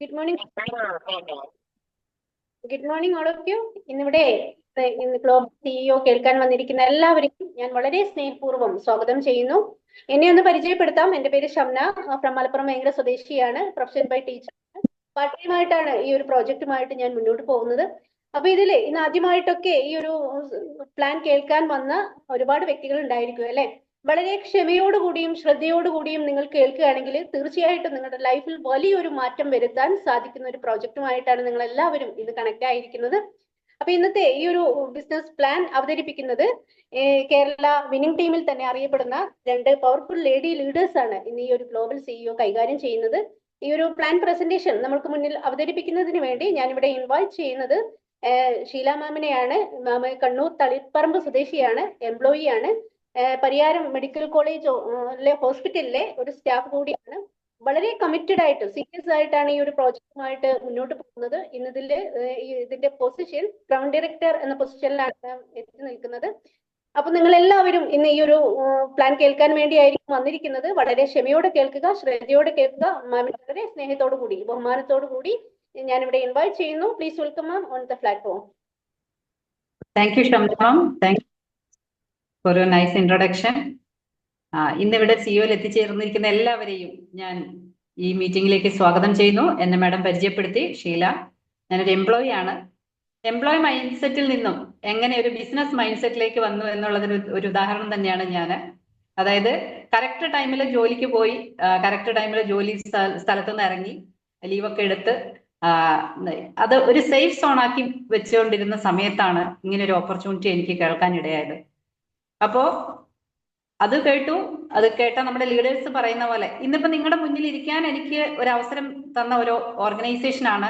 Good morning. Good morning all of you. ഇന്നിവിടെ global CEO കേൾക്കാൻ വന്നിരിക്കുന്ന എല്ലാവരെയും ഞാൻ വളരെ സ്നേഹപൂർവ്വം സ്വാഗതം ചെയ്യുന്നു. എന്നെ ഒന്ന് പരിചയപ്പെടുത്താം. എന്റെ പേര് ഷംന, ഫ്രം മലപ്പുറം വേങ്ങര സ്വദേശിയാണ്. Profession by teacher. Part time ആയിട്ടാണ് ഈ ഒരു പ്രോജക്റ്റുമായിട്ട് ഞാൻ മുന്നോട്ട് പോകുന്നത്. അപ്പൊ ഇതില് ഇന്ന് ആദ്യമായിട്ടൊക്കെ ഈ ഒരു പ്ലാൻ കേൾക്കാൻ വന്ന ഒരുപാട് വ്യക്തികൾ ഉണ്ടായിരിക്കും അല്ലെ. വളരെ ക്ഷമയോടുകൂടിയും ശ്രദ്ധയോടുകൂടിയും നിങ്ങൾ കേൾക്കുകയാണെങ്കിൽ തീർച്ചയായിട്ടും നിങ്ങളുടെ ലൈഫിൽ വലിയൊരു മാറ്റം വരുത്താൻ സാധിക്കുന്ന ഒരു പ്രോജക്റ്റുമായിട്ടാണ് നിങ്ങൾ എല്ലാവരും ഇന്ന് കണക്ട് ആയിരിക്കുന്നത്. അപ്പൊ ഇന്നത്തെ ഈ ഒരു ബിസിനസ് പ്ലാൻ അവതരിപ്പിക്കുന്നത് കേരള വിന്നിംഗ് ടീമിൽ തന്നെ അറിയപ്പെടുന്ന രണ്ട് പവർഫുൾ ലേഡി ലീഡേഴ്സ് ആണ് ഇന്ന് ഈ ഒരു ഗ്ലോബൽ സിഇഒ കൈകാര്യം ചെയ്യുന്നത്. ഈ ഒരു പ്ലാൻ പ്രസന്റേഷൻ നമുക്ക് മുന്നിൽ അവതരിപ്പിക്കുന്നതിന് വേണ്ടി ഞാനിവിടെ ഇൻവൈറ്റ് ചെയ്യുന്നത് ഷീല മാമിനെയാണ്. മാം കണ്ണൂർ തളിപ്പറമ്പ് സ്വദേശിയാണ്, എംപ്ലോയി ആണ്, പരിയാരം മെഡിക്കൽ കോളേജ് ഹോസ്പിറ്റലിലെ ഒരു സ്റ്റാഫ് കൂടിയാണ്. വളരെ കമ്മിറ്റഡ് ആയിട്ട് സീരിയസ് ആയിട്ടാണ് ഈ ഒരു പ്രോജക്റ്റുമായിട്ട് മുന്നോട്ട് പോകുന്നത്. ഇതിന്റെ പൊസിഷൻ ഗ്രൗണ്ട് ഡയറക്ടർ എന്ന പൊസിഷനിലാണ് എത്തി നിൽക്കുന്നത്. അപ്പൊ നിങ്ങൾ എല്ലാവരും ഇന്ന് ഈ ഒരു പ്ലാൻ കേൾക്കാൻ വേണ്ടിയായിരിക്കും വന്നിരിക്കുന്നത്. വളരെ ക്ഷമയോടെ കേൾക്കുക, ശ്രദ്ധയോടെ കേൾക്കുക. മാമിന് വളരെ സ്നേഹത്തോടു കൂടി ബഹുമാനത്തോടു കൂടി ഞാനിവിടെ ഇൻവൈറ്റ് ചെയ്യുന്നു. Please welcome ma'am on the platform. Thank you Shamna ma'am. Thank you for your nice introduction. ഇന്നിവിടെ സിഇഒയിൽ എത്തിച്ചേർന്നിരിക്കുന്ന എല്ലാവരെയും ഞാൻ ഈ മീറ്റിംഗിലേക്ക് സ്വാഗതം ചെയ്യുന്നു. എന്നെ മാഡം പരിചയപ്പെടുത്തി, ഷീല. ഞാനൊരു എംപ്ലോയി ആണ്. എംപ്ലോയി മൈൻഡ് സെറ്റിൽ നിന്നും എങ്ങനെ ഒരു ബിസിനസ് മൈൻഡ് സെറ്റിലേക്ക് വന്നു എന്നുള്ളതിന് ഒരു ഉദാഹരണം തന്നെയാണ് ഞാൻ. അതായത് കറക്റ്റ് ടൈമിൽ ജോലിക്ക് പോയി, കറക്റ്റ് ടൈമിൽ ജോലി സ്ഥലത്തു നിന്ന് ഇറങ്ങി ലീവൊക്കെ എടുത്ത് അത് ഒരു സേഫ് സോൺ ആക്കി വെച്ചുകൊണ്ടിരുന്ന സമയത്താണ് ഇങ്ങനെ ഒരു ഓപ്പർച്യൂണിറ്റി എനിക്ക് കേൾക്കാൻ ഇടയായത്. അപ്പോ അത് കേട്ട നമ്മുടെ ലീഡേഴ്സ് പറയുന്ന പോലെ ഇന്നിപ്പോ നിങ്ങളുടെ മുന്നിൽ ഇരിക്കാൻ എനിക്ക് ഒരു അവസരം തന്ന ഒരു ഓർഗനൈസേഷൻ ആണ്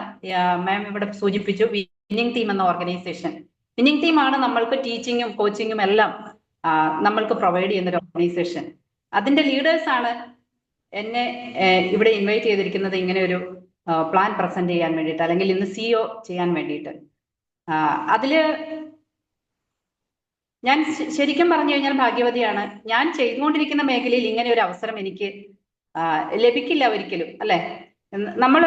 മാം ഇവിടെ സൂചിപ്പിച്ചു, വിന്നിംഗ് ടീം എന്ന ഓർഗനൈസേഷൻ. വിന്നിംഗ് ടീമാണ് നമ്മൾക്ക് ടീച്ചിങ്ങും കോച്ചിങ്ങും എല്ലാം നമ്മൾക്ക് പ്രൊവൈഡ് ചെയ്യുന്ന ഒരു ഓർഗനൈസേഷൻ. അതിന്റെ ലീഡേഴ്സ് ആണ് എന്നെ ഇവിടെ ഇൻവൈറ്റ് ചെയ്തിരിക്കുന്നത് ഇങ്ങനെ ഒരു പ്ലാൻ പ്രസന്റ് ചെയ്യാൻ വേണ്ടിയിട്ട്, അല്ലെങ്കിൽ ഇന്ന് സിഇഒ ചെയ്യാൻ വേണ്ടിയിട്ട്. അതില് ഞാൻ ശരിക്കും പറഞ്ഞു കഴിഞ്ഞാൽ ഭാഗ്യവതിയാണ്. ഞാൻ ചെയ്തുകൊണ്ടിരിക്കുന്ന മേഖലയിൽ ഇങ്ങനെ ഒരു അവസരം എനിക്ക് ലഭിക്കില്ല ഒരിക്കലും, അല്ലെ. നമ്മൾ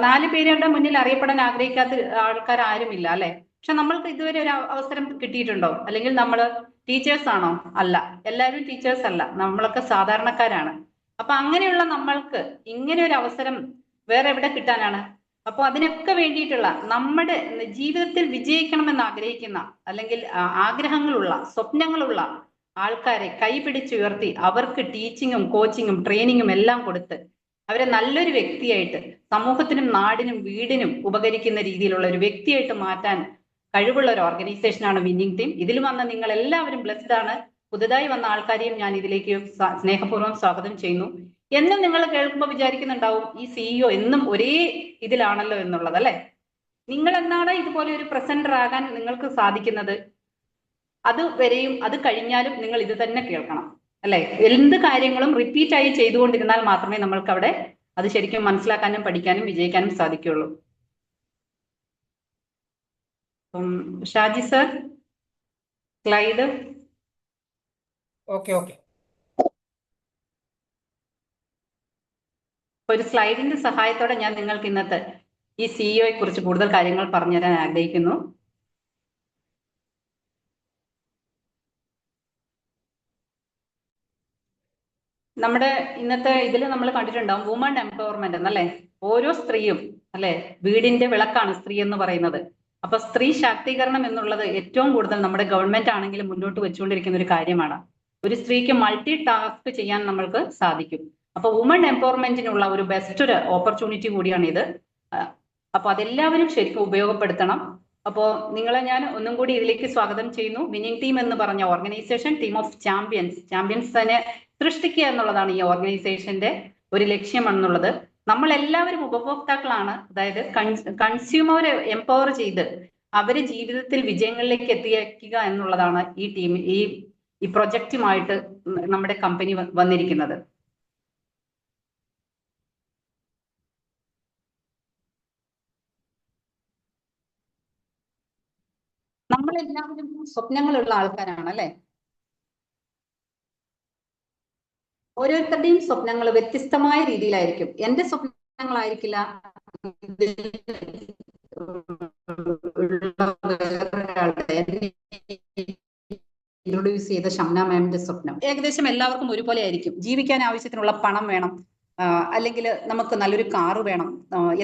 4 പേരുടെ മുന്നിൽ അറിയപ്പെടാൻ ആഗ്രഹിക്കാത്ത ആൾക്കാർ ആരുമില്ല, അല്ലെ. പക്ഷെ നമ്മൾക്ക് ഇതുവരെ ഒരു അവസരം കിട്ടിയിട്ടുണ്ടോ? അല്ലെങ്കിൽ നമ്മൾ ടീച്ചേഴ്സ് ആണോ? അല്ല, എല്ലാവരും ടീച്ചേഴ്സ് അല്ല, നമ്മളൊക്കെ സാധാരണക്കാരാണ്. അപ്പൊ അങ്ങനെയുള്ള നമ്മൾക്ക് ഇങ്ങനെ ഒരു അവസരം വേറെ എവിടെ കിട്ടാനാണ്? അപ്പോൾ അതിനൊക്കെ വേണ്ടിയിട്ടുള്ള നമ്മുടെ ജീവിതത്തിൽ വിജയിക്കണമെന്ന് ആഗ്രഹിക്കുന്ന, അല്ലെങ്കിൽ ആഗ്രഹങ്ങളുള്ള, സ്വപ്നങ്ങളുള്ള ആൾക്കാരെ കൈപിടിച്ചുയർത്തി അവർക്ക് ടീച്ചിങ്ങും കോച്ചിങ്ങും ട്രെയിനിങ്ങും എല്ലാം കൊടുത്ത് അവരെ നല്ലൊരു വ്യക്തിയായിട്ട് സമൂഹത്തിനും നാടിനും വീടിനും ഉപകരിക്കുന്ന രീതിയിലുള്ള ഒരു വ്യക്തിയായിട്ട് മാറ്റാൻ കഴിവുള്ള ഒരു ഓർഗനൈസേഷനാണ് വിന്നിംഗ് ടീം. ഇതിൽ വന്ന നിങ്ങൾ എല്ലാവരും ബ്ലെസ്ഡ് ആണ്. പുതുതായി വന്ന ആൾക്കാരെയും ഞാൻ ഇതിലേക്ക് സ്നേഹപൂർവ്വം സ്വാഗതം ചെയ്യുന്നു. എന്നും നിങ്ങൾ കേൾക്കുമ്പോൾ വിചാരിക്കുന്നുണ്ടാവും ഈ സിഇഒ എന്നും ഒരേ ഇതിലാണല്ലോ എന്നുള്ളത്, അല്ലെ. നിങ്ങൾ എന്നാണ് ഇതുപോലെ ഒരു പ്രസന്റർ ആകാൻ നിങ്ങൾക്ക് സാധിക്കുന്നത്? അത് വരെയും അത് കഴിഞ്ഞാലും നിങ്ങൾ ഇത് തന്നെ കേൾക്കണം, അല്ലെ. എന്ത് കാര്യങ്ങളും റിപ്പീറ്റ് ആയി ചെയ്തുകൊണ്ടിരുന്നാൽ മാത്രമേ നമ്മൾക്ക് അവിടെ അത് ശരിക്കും മനസ്സിലാക്കാനും പഠിക്കാനും വിജയിക്കാനും സാധിക്കുകയുള്ളൂ. Shaji sir, slide. ഓക്കെ. ഒരു സ്ലൈഡിന്റെ സഹായത്തോടെ ഞാൻ നിങ്ങൾക്ക് ഇന്നത്തെ ഈ സിഇഒയെ കുറിച്ച് കൂടുതൽ കാര്യങ്ങൾ പറഞ്ഞുതരാൻ ആഗ്രഹിക്കുന്നു. നമ്മുടെ ഇന്നത്തെ ഇതിൽ നമ്മൾ കണ്ടിട്ടുണ്ടാവും വുമൺ എംപവർമെന്റ് എന്നല്ലേ. ഓരോ സ്ത്രീയും, അല്ലെ, വീടിന്റെ വിളക്കാണ് സ്ത്രീ എന്ന് പറയുന്നത്. അപ്പൊ സ്ത്രീ ശാക്തീകരണം എന്നുള്ളത് ഏറ്റവും കൂടുതൽ നമ്മുടെ ഗവൺമെന്റ് ആണെങ്കിലും മുന്നോട്ട് വെച്ചുകൊണ്ടിരിക്കുന്ന ഒരു കാര്യമാണ്. ഒരു സ്ത്രീക്ക് മൾട്ടി ടാസ്ക് ചെയ്യാൻ നമ്മൾക്ക് സാധിക്കും. അപ്പൊ വുമൺ എംപവർമെന്റിനുള്ള ഒരു ബെസ്റ്റ് ഒരു ഓപ്പർച്യൂണിറ്റി കൂടിയാണ് ഇത്. അപ്പൊ അതെല്ലാവരും ശരിക്കും ഉപയോഗപ്പെടുത്തണം. അപ്പോ നിങ്ങളെ ഞാൻ ഒന്നും കൂടി ഇതിലേക്ക് സ്വാഗതം ചെയ്യുന്നു. വിന്നിംഗ് ടീം എന്ന് പറഞ്ഞ ഓർഗനൈസേഷൻ, ടീം ഓഫ് ചാമ്പ്യൻസിനെ സൃഷ്ടിക്കുക എന്നുള്ളതാണ് ഈ ഓർഗനൈസേഷന്റെ ഒരു ലക്ഷ്യം എന്നുള്ളത്. നമ്മൾ എല്ലാവരും ഉപഭോക്താക്കളാണ്. അതായത് കൺസ്യൂമറെ എംപവർ ചെയ്ത് അവരെ ജീവിതത്തിൽ വിജയങ്ങളിലേക്ക് എത്തിക്കുക എന്നുള്ളതാണ് ഈ ടീം ഈ പ്രൊജക്റ്റുമായിട്ട് നമ്മുടെ കമ്പനി വന്നിരിക്കുന്നത്. നമ്മളെല്ലാവരും സ്വപ്നങ്ങളുള്ള ആൾക്കാരാണ്, അല്ലെ. ഓരോരുത്തരുടെയും സ്വപ്നങ്ങൾ വ്യത്യസ്തമായ രീതിയിലായിരിക്കും. എന്റെ സ്വപ്നങ്ങളായിരിക്കില്ല ഇൻട്രൊഡ്യൂസ് ചെയ്ത ഷംന മാമിന്റെ സ്വപ്നം ഏകദേശം എല്ലാവർക്കും ഒരുപോലെ ആയിരിക്കും. ജീവിക്കാൻ ആവശ്യത്തിനുള്ള പണം വേണം, അല്ലെങ്കിൽ നമുക്ക് നല്ലൊരു കാറ് വേണം.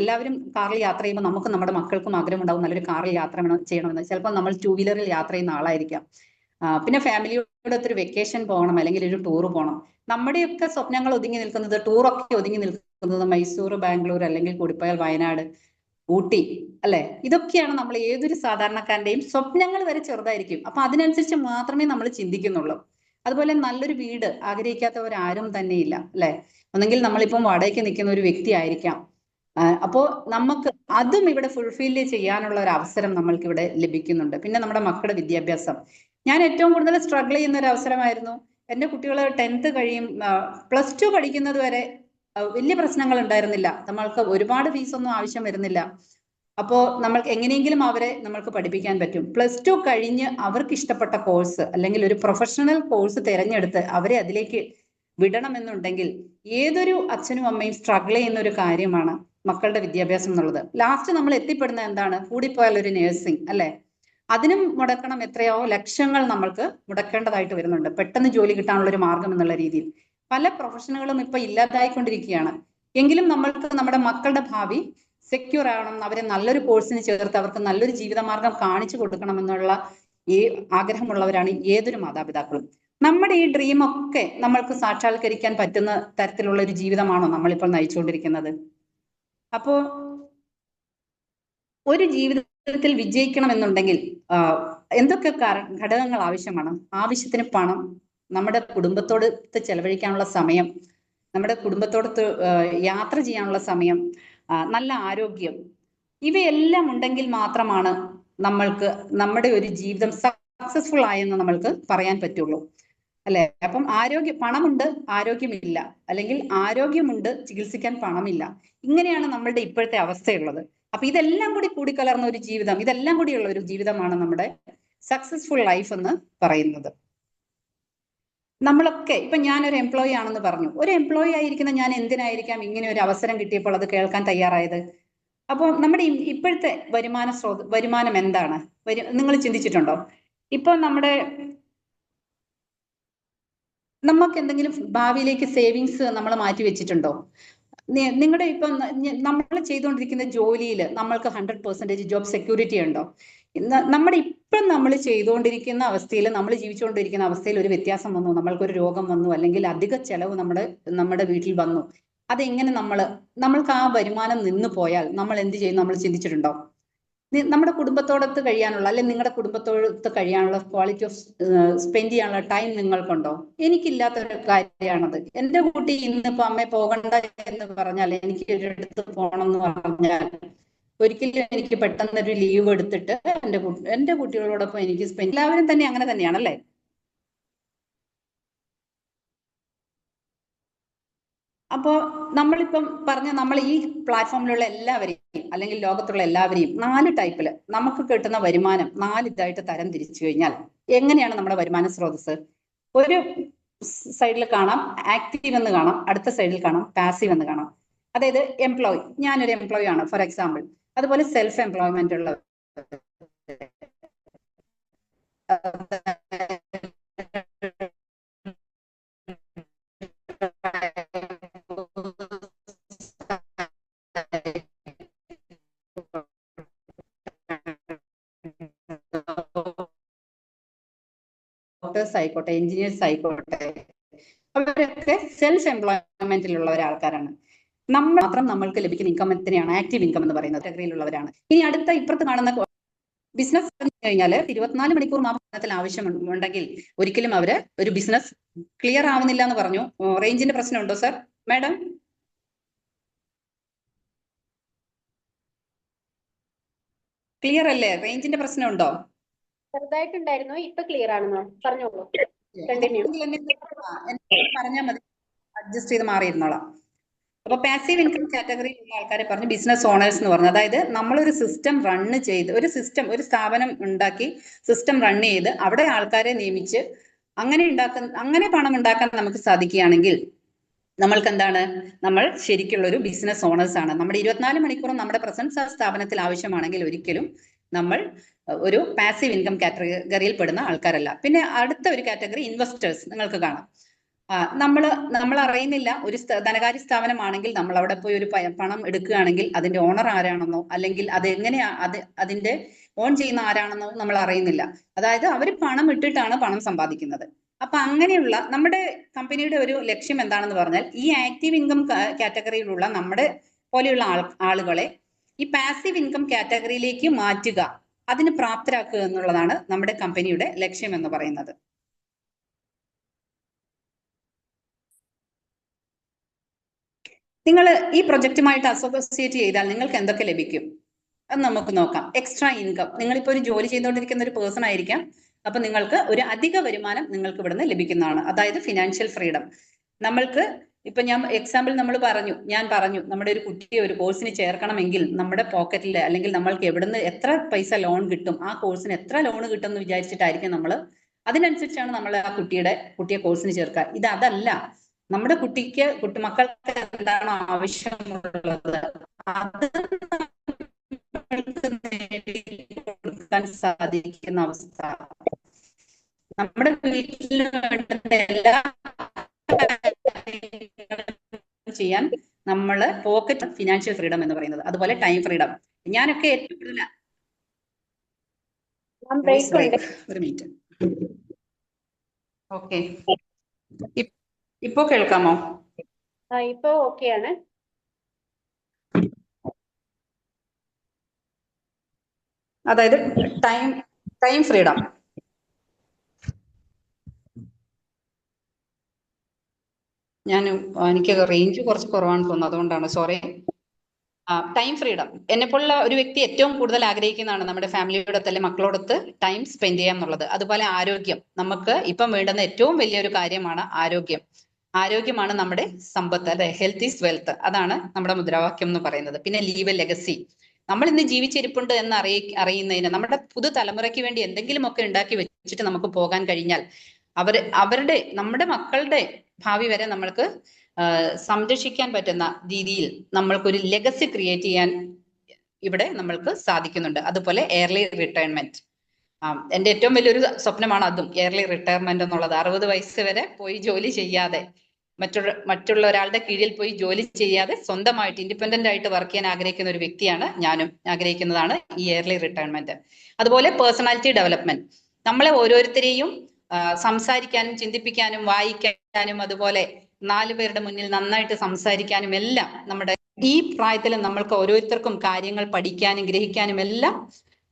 എല്ലാവരും കാറിൽ യാത്ര ചെയ്യുമ്പോൾ നമുക്ക് നമ്മുടെ മക്കൾക്കും ആഗ്രഹമുണ്ടാവും നല്ലൊരു കാറിൽ യാത്ര ചെയ്യണമെന്ന്. ചിലപ്പോൾ നമ്മൾ 2 വീലറിൽ യാത്ര ചെയ്യുന്ന ആളായിരിക്കാം. പിന്നെ ഫാമിലിയോട് ഒത്തിരി വെക്കേഷൻ പോകണം, അല്ലെങ്കിൽ ഒരു ടൂർ പോകണം. നമ്മുടെയൊക്കെ സ്വപ്നങ്ങൾ ഒതുങ്ങി നിൽക്കുന്നത്, ടൂറൊക്കെ ഒതുങ്ങി നിൽക്കുന്നത് മൈസൂർ, ബാംഗ്ലൂർ, അല്ലെങ്കിൽ കൂടിപ്പോയാൽ വയനാട്, ഊട്ടി, അല്ലെ? ഇതൊക്കെയാണ് നമ്മൾ ഏതൊരു സാധാരണക്കാരന്റെയും സ്വപ്നങ്ങൾ വരെ ചെറുതായിരിക്കും. അപ്പൊ അതിനനുസരിച്ച് മാത്രമേ നമ്മൾ ചിന്തിക്കുന്നുള്ളൂ. അതുപോലെ നല്ലൊരു വീട് ആഗ്രഹിക്കാത്തവരാരും തന്നെയില്ല, അല്ലെ? ഒന്നെങ്കിൽ നമ്മളിപ്പം വാടകയ്ക്ക് നിൽക്കുന്ന ഒരു വ്യക്തി ആയിരിക്കാം. അപ്പോ നമുക്ക് അതും ഇവിടെ ഫുൾഫില്ല് ചെയ്യാനുള്ള ഒരു അവസരം നമ്മൾക്ക് ഇവിടെ ലഭിക്കുന്നുണ്ട്. പിന്നെ നമ്മുടെ മക്കളുടെ വിദ്യാഭ്യാസം, ഞാൻ ഏറ്റവും കൂടുതൽ സ്ട്രഗിൾ ചെയ്യുന്ന ഒരു അവസരമായിരുന്നു. എന്റെ കുട്ടികൾ 10th കഴിയും, +2 പഠിക്കുന്നത് വരെ വലിയ പ്രശ്നങ്ങൾ ഉണ്ടായിരുന്നില്ല. നമ്മൾക്ക് ഒരുപാട് ഫീസൊന്നും ആവശ്യം വരുന്നില്ല. അപ്പോൾ നമ്മൾക്ക് എങ്ങനെയെങ്കിലും അവരെ നമ്മൾക്ക് പഠിപ്പിക്കാൻ പറ്റും. +2 കഴിഞ്ഞ് അവർക്ക് ഇഷ്ടപ്പെട്ട കോഴ്സ് അല്ലെങ്കിൽ ഒരു പ്രൊഫഷണൽ കോഴ്സ് തിരഞ്ഞെടുത്ത് അവരെ അതിലേക്ക് വിടണമെന്നുണ്ടെങ്കിൽ ഏതൊരു അച്ഛനും അമ്മയും സ്ട്രഗിൾ ചെയ്യുന്ന ഒരു കാര്യമാണ് മക്കളുടെ വിദ്യാഭ്യാസം എന്നുള്ളത്. ലാസ്റ്റ് നമ്മൾ എത്തിപ്പെടുന്ന എന്താണ്? കൂടിപ്പോയാൽ ഒരു നേഴ്സിംഗ്, അല്ലെ? അതിനും മുടക്കണം എത്രയോ ലക്ഷങ്ങൾ നമ്മൾക്ക് മുടക്കേണ്ടതായിട്ട് വരുന്നുണ്ട് പെട്ടെന്ന് ജോലി കിട്ടാനുള്ള ഒരു മാർഗം എന്നുള്ള രീതിയിൽ. പല പ്രൊഫഷനുകളും ഇപ്പൊ ഇല്ലാതായിക്കൊണ്ടിരിക്കുകയാണ്. എങ്കിലും നമ്മൾക്ക് നമ്മുടെ മക്കളുടെ ഭാവി സെക്യൂർ ആവണം, അവരെ നല്ലൊരു കോഴ്സിന് ചേർത്ത് അവർക്ക് നല്ലൊരു ജീവിതമാർഗം കാണിച്ചു കൊടുക്കണം എന്നുള്ള ഈ ആഗ്രഹമുള്ളവരാണ് ഏതൊരു മാതാപിതാക്കളും. നമ്മുടെ ഈ ഡ്രീം ഒക്കെ നമ്മൾക്ക് സാക്ഷാത്കരിക്കാൻ പറ്റുന്ന തരത്തിലുള്ള ഒരു ജീവിതമാണോ നമ്മളിപ്പോൾ നയിച്ചുകൊണ്ടിരിക്കുന്നത്? അപ്പോ ഒരു ജീവിതത്തിൽ വിജയിക്കണം എന്നുണ്ടെങ്കിൽ എന്തൊക്കെ ഘടകങ്ങൾ ആവശ്യമാണ്? ആവശ്യത്തിന് പണം, നമ്മുടെ കുടുംബത്തോടൊത്ത് ചെലവഴിക്കാനുള്ള സമയം, നമ്മുടെ കുടുംബത്തോടൊത്ത് യാത്ര ചെയ്യാനുള്ള സമയം, നല്ല ആരോഗ്യം, ഇവയെല്ലാം ഉണ്ടെങ്കിൽ മാത്രമാണ് നമ്മൾക്ക് നമ്മുടെ ഒരു ജീവിതം സക്സസ്ഫുൾ ആയെന്ന് നമ്മൾക്ക് പറയാൻ പറ്റുള്ളൂ, അല്ലെ? അപ്പം പണമുണ്ട്, ആരോഗ്യമില്ല, അല്ലെങ്കിൽ ആരോഗ്യമുണ്ട്, ചികിത്സിക്കാൻ പണമില്ല. ഇങ്ങനെയാണ് നമ്മളുടെ ഇപ്പോഴത്തെ അവസ്ഥയുള്ളത്. അപ്പൊ ഇതെല്ലാം കൂടി കൂടിക്കലർന്ന ഒരു ജീവിതം, ഇതെല്ലാം കൂടിയുള്ള ഒരു ജീവിതമാണ് നമ്മുടെ സക്സസ്ഫുൾ ലൈഫ് എന്ന് പറയുന്നത്. നമ്മളൊക്കെ ഇപ്പൊ ഞാനൊരു എംപ്ലോയി ആണെന്ന് പറഞ്ഞു. ഒരു എംപ്ലോയി ആയിരിക്കുന്ന ഞാൻ എന്തിനായിരിക്കാം ഇങ്ങനെ ഒരു അവസരം കിട്ടിയപ്പോൾ അത് കേൾക്കാൻ തയ്യാറായത്? അപ്പോൾ നമ്മുടെ ഇപ്പോഴത്തെ വരുമാനം എന്താണ്? നിങ്ങൾ ചിന്തിച്ചിട്ടുണ്ടോ? ഇപ്പൊ നമുക്ക് എന്തെങ്കിലും ഭാവിയിലേക്ക് സേവിങ്സ് നമ്മൾ മാറ്റി വെച്ചിട്ടുണ്ടോ? നിങ്ങളുടെ ഇപ്പം നമ്മൾ ചെയ്തുകൊണ്ടിരിക്കുന്ന ജോലിയിൽ നമ്മൾക്ക് 100% ജോബ് സെക്യൂരിറ്റി ഉണ്ടോ? നമ്മുടെ ഇപ്പം നമ്മൾ ചെയ്തുകൊണ്ടിരിക്കുന്ന അവസ്ഥയിൽ, നമ്മൾ ജീവിച്ചുകൊണ്ടിരിക്കുന്ന അവസ്ഥയിൽ ഒരു വ്യത്യാസം വന്നു, നമ്മൾക്കൊരു രോഗം വന്നു, അല്ലെങ്കിൽ അധിക ചെലവ് നമ്മുടെ വീട്ടിൽ വന്നു, അതെങ്ങനെ നമ്മൾക്ക് ആ വരുമാനം നിന്നു പോയാൽ നമ്മൾ എന്ത് ചെയ്യും? നമ്മൾ ചിന്തിച്ചിട്ടുണ്ടോ? നമ്മുടെ കുടുംബത്തോടൊത്ത് കഴിയാനുള്ള, അല്ലെങ്കിൽ നിങ്ങളുടെ കുടുംബത്തോടൊത്ത് കഴിയാനുള്ള ക്വാളിറ്റി ഓഫ് സ്പെൻഡ് ചെയ്യാനുള്ള ടൈം നിങ്ങൾക്കുണ്ടോ? എനിക്കില്ലാത്തൊരു കാര്യമാണത്. എന്റെ കുട്ടി ഇന്നിപ്പോ അമ്മ പോകണ്ട എന്ന് പറഞ്ഞാൽ, എനിക്ക് ഒരിടത്ത് പോകണം എന്ന് പറഞ്ഞാൽ ഒരിക്കലും എനിക്ക് പെട്ടെന്നൊരു ലീവ് എടുത്തിട്ട് എന്റെ കുട്ടികളോടൊപ്പം എനിക്ക് എല്ലാവരും തന്നെ അങ്ങനെ തന്നെയാണല്ലേ? അപ്പോ നമ്മളിപ്പം നമ്മൾ ഈ പ്ലാറ്റ്ഫോമിലുള്ള എല്ലാവരെയും, അല്ലെങ്കിൽ ലോകത്തുള്ള എല്ലാവരെയും 4 ടൈപ്പിൽ നമുക്ക് കിട്ടുന്ന വരുമാനം 4 ഇതായിട്ട് തരം തിരിച്ചു കഴിഞ്ഞാൽ എങ്ങനെയാണ് നമ്മുടെ വരുമാന സ്രോതസ്? ഒരു സൈഡിൽ കാണാം ആക്റ്റീവ് എന്ന് കാണാം, അടുത്ത സൈഡിൽ കാണാം പാസീവ് എന്ന് കാണാം. അതായത് എംപ്ലോയി, ഞാനൊരു എംപ്ലോയി ആണ് ഫോർ എക്സാമ്പിൾ. അതുപോലെ സെൽഫ് എംപ്ലോയ്മെന്റ് ഉള്ള ഡോക്ടേഴ്സ് ആയിക്കോട്ടെ, എഞ്ചിനീയേഴ്സ് ആയിക്കോട്ടെ, അവരൊക്കെ സെൽഫ് എംപ്ലോയ്മെന്റിലുള്ള ഒരാൾക്കാരാണ്. നമ്മൾക്ക് ലഭിക്കുന്ന ഇൻകം എത്രയാണ്? ആക്റ്റീവ് ഇൻകം എന്ന് പറയുന്ന കാറ്റഗറിയിലുള്ളവരാണ്. ഇനി അടുത്ത ഇപ്പുറത്ത് കാണുന്ന ബിസിനസ് കഴിഞ്ഞാൽ 24 മണിക്കൂർ മാത്രത്തിൽ ആവശ്യമുണ്ടെങ്കിൽ ഒരിക്കലും അവര് ഒരു ബിസിനസ് ക്ലിയർ ആവുന്നില്ല എന്ന് പറഞ്ഞു. റേഞ്ചിന്റെ പ്രശ്നമുണ്ടോ സർ? മാഡം ക്ലിയർ അല്ലേ? റേഞ്ചിന്റെ പ്രശ്നമുണ്ടോ? ചെറുതായിട്ടുണ്ടായിരുന്നു, ഇപ്പൊ ക്ലിയർ ആണെന്നോ? പറഞ്ഞോളൂ, പറഞ്ഞാൽ മതി, അഡ്ജസ്റ്റ് ചെയ്ത് മാറിയിരുന്നോളാം. അപ്പൊ പാസീവ് ഇൻകം കാറ്റഗറിയിലുള്ള ആൾക്കാരെ പറഞ്ഞു ബിസിനസ് ഓണേഴ്സ് എന്ന് പറഞ്ഞു. അതായത് നമ്മളൊരു സിസ്റ്റം റണ്ണ് ചെയ്ത്, ഒരു സ്ഥാപനം ഉണ്ടാക്കി സിസ്റ്റം റൺ ചെയ്ത് അവിടെ ആൾക്കാരെ നിയമിച്ച് അങ്ങനെ പണം ഉണ്ടാക്കാൻ നമുക്ക് സാധിക്കുകയാണെങ്കിൽ നമ്മൾക്ക് എന്താണ്, നമ്മൾ ശരിക്കുള്ള ഒരു ബിസിനസ് ഓണേഴ്സ് ആണ്. നമ്മുടെ 24 മണിക്കൂറും നമ്മുടെ പ്രസൻസ് ആ സ്ഥാപനത്തിൽ ആവശ്യമാണെങ്കിൽ ഒരിക്കലും നമ്മൾ ഒരു പാസീവ് ഇൻകം കാറ്റഗറിയിൽ പെടുന്ന ആൾക്കാരല്ല. പിന്നെ അടുത്ത ഒരു കാറ്റഗറി ഇൻവെസ്റ്റേഴ്സ് നിങ്ങൾക്ക് കാണാം. നമ്മൾ അറിയുന്നില്ല, ഒരു ധനകാര്യ സ്ഥാപനമാണെങ്കിൽ നമ്മൾ അവിടെ പോയി ഒരു പണം എടുക്കുകയാണെങ്കിൽ അതിന്റെ ഓണർ ആരാണെന്നോ അല്ലെങ്കിൽ അത് എങ്ങനെയാ അതിന്റെ ഓൺ ചെയ്യുന്ന ആരാണെന്നോ നമ്മൾ അറിയുന്നില്ല. അതായത് അവർ പണം ഇട്ടിട്ടാണ് പണം സമ്പാദിക്കുന്നത്. അപ്പൊ അങ്ങനെയുള്ള നമ്മുടെ കമ്പനിയുടെ ഒരു ലക്ഷ്യം എന്താണെന്ന് പറഞ്ഞാൽ ഈ ആക്റ്റീവ് ഇൻകം കാറ്റഗറിയിലുള്ള നമ്മുടെ പോലെയുള്ള ആളുകളെ ഈ പാസീവ് ഇൻകം കാറ്റഗറിയിലേക്ക് മാറ്റുക, അതിന് പ്രാപ്തരാക്കുക എന്നുള്ളതാണ് നമ്മുടെ കമ്പനിയുടെ ലക്ഷ്യം എന്ന് പറയുന്നത്. നിങ്ങൾ ഈ പ്രൊജക്റ്റുമായിട്ട് അസോസിയേറ്റ് ചെയ്താൽ നിങ്ങൾക്ക് എന്തൊക്കെ ലഭിക്കും അത് നമുക്ക് നോക്കാം. എക്സ്ട്രാ ഇൻകം, നിങ്ങളിപ്പോൾ ഒരു ജോലി ചെയ്തുകൊണ്ടിരിക്കുന്ന ഒരു പേഴ്സൺ ആയിരിക്കാം, അപ്പൊ നിങ്ങൾക്ക് ഒരു അധിക വരുമാനം നിങ്ങൾക്ക് ഇവിടുന്ന് ലഭിക്കുന്നതാണ്. അതായത് ഫിനാൻഷ്യൽ ഫ്രീഡം. നമ്മൾക്ക് ഇപ്പൊ ഞാൻ പറഞ്ഞു നമ്മുടെ ഒരു കുട്ടിയെ ഒരു കോഴ്സിന് ചേർക്കണമെങ്കിൽ നമ്മുടെ പോക്കറ്റിൽ അല്ലെങ്കിൽ നമ്മൾക്ക് എവിടുന്ന് എത്ര പൈസ ലോൺ കിട്ടും, ആ കോഴ്സിന് എത്ര ലോൺ കിട്ടും എന്ന് വിചാരിച്ചിട്ടായിരിക്കും നമ്മൾ അതിനനുസരിച്ചാണ് നമ്മൾ ആ കുട്ടിയെ കോഴ്സിന് ചേർക്കുക. അതല്ല, നമ്മുടെ മക്കൾക്ക് എന്താണോ ആവശ്യമുള്ളത് അത് കൊടുക്കാൻ സാധിക്കുന്ന അവസ്ഥ, നമ്മുടെ വീട്ടിൽ എല്ലാ ചെയ്യാൻ നമ്മള് പോക്കറ്റ് ഫിനാൻഷ്യൽ ഫ്രീഡം എന്ന് പറയുന്നത്. അതുപോലെ ടൈം ഫ്രീഡം. ഞാനൊക്കെ ഏറ്റവും കൂടുതൽ ഒരു മിനിറ്റ്. ഓക്കെ, ഇപ്പോ കേൾക്കാമോ? ഇപ്പോ ഓക്കെയാണ്. അതായത് ടൈം ഫ്രീഡം. എനിക്ക് റേഞ്ച് കുറച്ച് കുറവാണെന്ന് തോന്നുന്നു, അതുകൊണ്ടാണ്, സോറി. ടൈം ഫ്രീഡം എന്നെപ്പോലുള്ള ഒരു വ്യക്തി ഏറ്റവും കൂടുതൽ ആഗ്രഹിക്കുന്നതാണ് നമ്മുടെ ഫാമിലിയോടൊത്ത് അല്ലെങ്കിൽ മക്കളോടൊത്ത് ടൈം സ്പെൻഡ് ചെയ്യാൻ എന്നുള്ളത്. അതുപോലെ ആരോഗ്യം, നമുക്ക് ഇപ്പം വേണ്ടുന്ന ഏറ്റവും വലിയൊരു കാര്യമാണ് ആരോഗ്യം. ആരോഗ്യമാണ് നമ്മുടെ സമ്പത്ത്, അല്ലെ? ഹെൽത്ത് ഈസ് വെൽത്ത്, അതാണ് നമ്മുടെ മുദ്രാവാക്യം എന്ന് പറയുന്നത്. പിന്നെ ലീവ് എ ലെഗസി, നമ്മൾ ഇന്ന് ജീവിച്ചിരിപ്പുണ്ട് എന്ന് അറിയുന്നതിന് നമ്മുടെ പുതുതലമുറയ്ക്ക് വേണ്ടി എന്തെങ്കിലുമൊക്കെ ഉണ്ടാക്കി വെച്ചിട്ട് നമുക്ക് പോകാൻ കഴിഞ്ഞാൽ നമ്മുടെ മക്കളുടെ ഭാവി വരെ നമ്മൾക്ക് സംരക്ഷിക്കാൻ പറ്റുന്ന രീതിയിൽ നമ്മൾക്കൊരു ലെഗസി ക്രിയേറ്റ് ചെയ്യാൻ ഇവിടെ നമ്മൾക്ക് സാധിക്കുന്നുണ്ട്. അതുപോലെ എയർലി റിട്ടയർമെന്റ്, എന്റെ ഏറ്റവും വലിയൊരു സ്വപ്നമാണ് അതും, എയർലി റിട്ടയർമെന്റ് എന്നുള്ളത്. 60 വയസ്സ് വരെ പോയി ജോലി ചെയ്യാതെ, മറ്റുള്ള ഒരാളുടെ കീഴിൽ പോയി ജോലി ചെയ്യാതെ സ്വന്തമായിട്ട് ഇൻഡിപെൻഡന്റ് ആയിട്ട് വർക്ക് ചെയ്യാൻ ആഗ്രഹിക്കുന്ന ഒരു വ്യക്തിയാണ് ഞാനും. ആഗ്രഹിക്കുന്നതാണ് ഈ എയർലി റിട്ടയർമെന്റ്. അതുപോലെ പേഴ്സണാലിറ്റി ഡെവലപ്മെന്റ്, നമ്മളെ ഓരോരുത്തരെയും സംസാരിക്കാനും ചിന്തിപ്പിക്കാനും വായിക്കാനും അതുപോലെ 4 പേരുടെ മുന്നിൽ നന്നായിട്ട് സംസാരിക്കാനും എല്ലാം നമ്മുടെ ഈ പ്രായത്തിൽ നമ്മൾക്ക് ഓരോരുത്തർക്കും കാര്യങ്ങൾ പഠിക്കാനും ഗ്രഹിക്കാനും എല്ലാം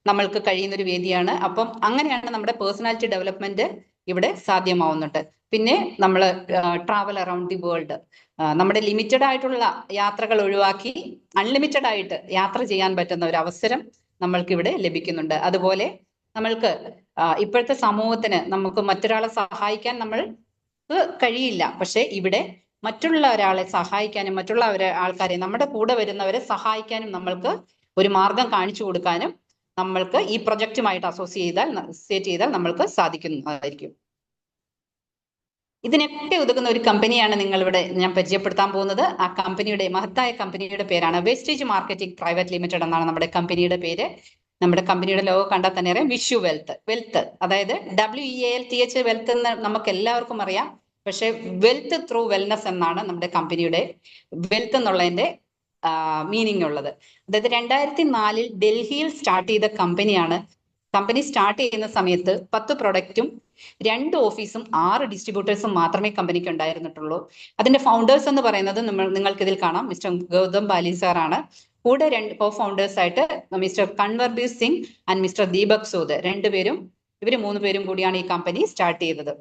നമ്മൾക്ക് കഴിയുന്ന ഒരു വേദിയാണ്. അപ്പം അങ്ങനെയാണ് നമ്മുടെ പേഴ്സണാലിറ്റി ഡെവലപ്മെന്റ് ഇവിടെ സാധ്യമാവുന്നുണ്ട്. പിന്നെ നമ്മൾ ട്രാവൽ അറൌണ്ട് ദി വേൾഡ്, നമ്മുടെ ലിമിറ്റഡ് ആയിട്ടുള്ള യാത്രകൾ ഒഴിവാക്കി അൺലിമിറ്റഡ് ആയിട്ട് യാത്ര ചെയ്യാൻ പറ്റുന്ന ഒരു അവസരം നമ്മൾക്ക് ഇവിടെ ലഭിക്കുന്നുണ്ട്. അതുപോലെ നമ്മൾക്ക് ഇപ്പോഴത്തെ സമൂഹത്തിന് നമുക്ക് മറ്റൊരാളെ സഹായിക്കാൻ നമ്മൾക്ക് കഴിയില്ല, പക്ഷെ ഇവിടെ മറ്റുള്ള ഒരാളെ സഹായിക്കാനും മറ്റുള്ള ആൾക്കാരെ നമ്മുടെ കൂടെ വരുന്നവരെ സഹായിക്കാനും നമ്മൾക്ക് ഒരു മാർഗം കാണിച്ചു കൊടുക്കാനും നമ്മൾക്ക് ഈ പ്രൊജക്റ്റുമായിട്ട് അസോസിയേറ്റ് ചെയ്താൽ നമ്മൾക്ക് സാധിക്കുന്നതായിരിക്കും. ഇതിനൊക്കെ ഒതുക്കുന്ന ഒരു കമ്പനിയാണ് ഞാൻ പരിചയപ്പെടുത്താൻ പോകുന്നത്. ആ കമ്പനിയുടെ മഹത്തായ കമ്പനിയുടെ പേരാണ് വേസ്റ്റേജ് മാർക്കറ്റിംഗ് പ്രൈവറ്റ് ലിമിറ്റഡ് എന്നാണ് നമ്മുടെ കമ്പനിയുടെ പേര്. നമ്മുടെ കമ്പനിയുടെ ലോഗോ കണ്ടാൽ തന്നെ അറിയാം, വിഷു വെൽത്ത്, അതായത് WEALTH വെൽത്ത് എന്ന് നമുക്ക് എല്ലാവർക്കും അറിയാം. പക്ഷെ വെൽത്ത് ത്രൂ വെൽനെസ് എന്നാണ് നമ്മുടെ കമ്പനിയുടെ വെൽത്ത് എന്നുള്ളതിന്റെ മീനിങ് ഉള്ളത്. അതായത് 2004 ഡൽഹിയിൽ സ്റ്റാർട്ട് ചെയ്ത കമ്പനിയാണ്. കമ്പനി സ്റ്റാർട്ട് ചെയ്യുന്ന സമയത്ത് 10 പ്രൊഡക്റ്റും 2 ഓഫീസും 6 ഡിസ്ട്രിബ്യൂട്ടേഴ്സും മാത്രമേ കമ്പനിക്ക് ഉണ്ടായിരുന്നിട്ടുള്ളൂ. അതിന്റെ ഫൗണ്ടേഴ്സ് എന്ന് പറയുന്നത് നിങ്ങൾക്ക് ഇതിൽ കാണാം, മിസ്റ്റർ ഗൗതം ബാലി സാർ ആണ്. കൂടെ 2 കോ ഫൗണ്ടേഴ്സ് ആയിട്ട് mister Kanwarbir Singh and mister Deepak Sood, ഇവർ 3 പേരും കൂടിയാണ് ഈ കമ്പനി സ്റ്റാർട്ട് ചെയ്തത്.